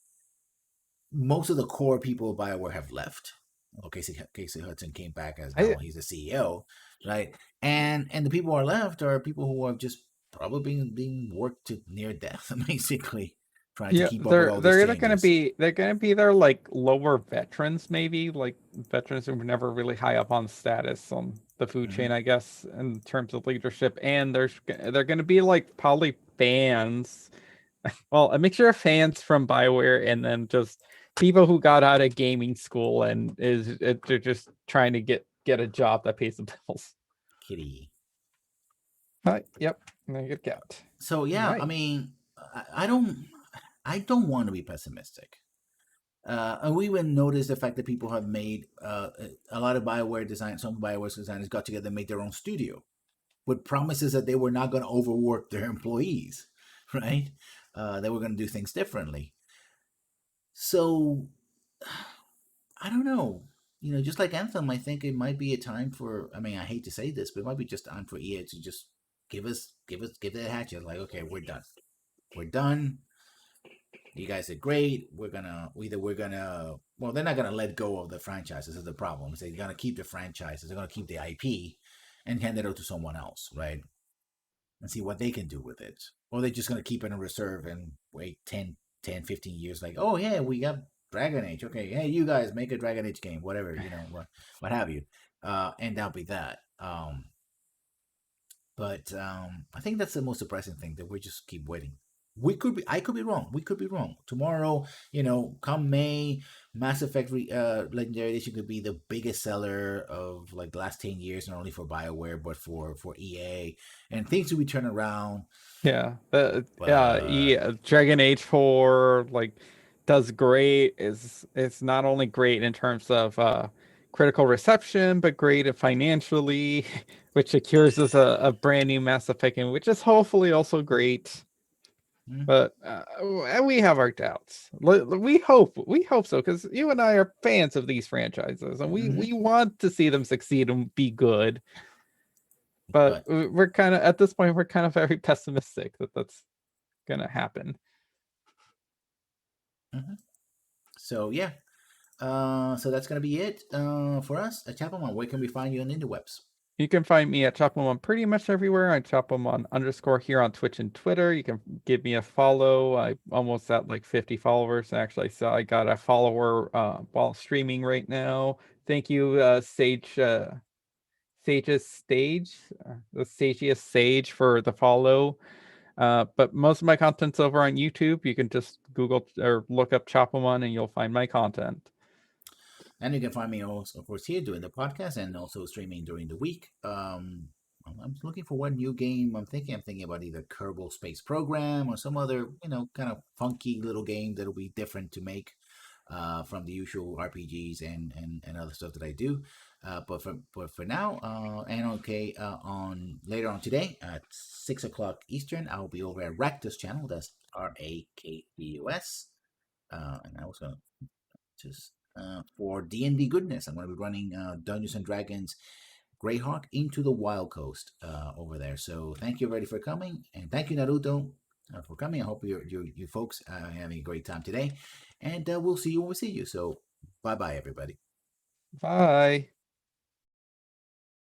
[SPEAKER 1] most of the core people of Bioware have left. Well, Casey Hudson came back as
[SPEAKER 2] I
[SPEAKER 1] now he's the CEO. right? And the people who are left are people who are just probably being worked to near death, basically, trying to
[SPEAKER 2] Yeah,
[SPEAKER 1] keep up with all these
[SPEAKER 2] they're either
[SPEAKER 1] changes.
[SPEAKER 2] they're gonna be their like lower veterans, maybe like veterans who were never really high up on status on the food
[SPEAKER 1] Hmm.
[SPEAKER 2] chain, I guess, in terms of leadership. And they're gonna be like probably fans. Well, a mixture of fans from BioWare and then just people who got out of gaming school and they're just trying to get a job that pays the bills.
[SPEAKER 1] Kitty.
[SPEAKER 2] Yep, and a good cat.
[SPEAKER 1] So yeah, I
[SPEAKER 2] Right.
[SPEAKER 1] mean, I don't want to be pessimistic. And we even noticed the fact that people have made a lot of Bioware design, some Bioware designers got together and made their own studio with promises that they were not going to overwork their employees, right? They were going to do things differently. So I don't know. Just like Anthem, I think it might be a time for. I mean, I hate to say this, but it might be just time for EA to just give that hatchet. Like, okay, we're done. We're done. You guys are great. We're gonna well, they're not gonna let go of the franchises. Is the problem? They're gonna keep the franchises. They're gonna keep the IP, and hand it over to someone else, right? And see what they can do with it. Or they're just gonna keep it in reserve and wait 10, 10, 15 years. Like, oh yeah, we got Dragon Age. Okay, hey, you guys make a Dragon Age game, whatever, what have you. And that'll be that. But I think that's the most surprising thing that we just keep waiting. I could be wrong. We could be wrong. Tomorrow, come May, Mass Effect Legendary Edition could be the biggest seller of like the last 10 years, not only for BioWare but for EA, and things will be turned around.
[SPEAKER 2] Yeah,
[SPEAKER 1] But
[SPEAKER 2] Dragon Age 4 like does great. Is It's not only great in terms of critical reception, but great financially, which secures us a brand new Mass Effect game, which is hopefully also great.
[SPEAKER 1] mm,
[SPEAKER 2] But we have our doubts. We hope so, because you and I are fans of these franchises, and we
[SPEAKER 1] mhm.
[SPEAKER 2] want to see them succeed and be good. But
[SPEAKER 1] But
[SPEAKER 2] we're kind of at this point, we're kind of very pessimistic that that's gonna happen.
[SPEAKER 1] mhm. So yeah, so that's gonna be it for us at Chapelmon. Where can we find you on the interwebs?
[SPEAKER 2] You can find me at Chopamon pretty much everywhere. I Chopamon underscore here on Twitch and Twitter. You can give me a follow. I almost at like 50 followers actually. So I got a follower while streaming right now. Thank you, Sage's Stage, the Sagiest Sage for the follow. But most of my content's over on YouTube. You can just Google or look up Chopamon and you'll find my content.
[SPEAKER 1] And you can find me also, of course, here doing the podcast and also streaming during the week. I'm looking for one new game. I'm thinking about either Kerbal Space Program or some other, kind of funky little game that'll be different to make from the usual RPGs and other stuff that I do. But for now, and okay, on later on today at 6 o'clock Eastern, I'll be over at Raktus channel. That's Raktus. And I was gonna just for D&D goodness. I'm going to be running Dungeons and Dragons Greyhawk into the Wild Coast over there. So thank you everybody for coming, and thank you Naruto for coming. I hope you folks are having a great time today, and we'll see you when we see you. So bye bye everybody.
[SPEAKER 2] Bye.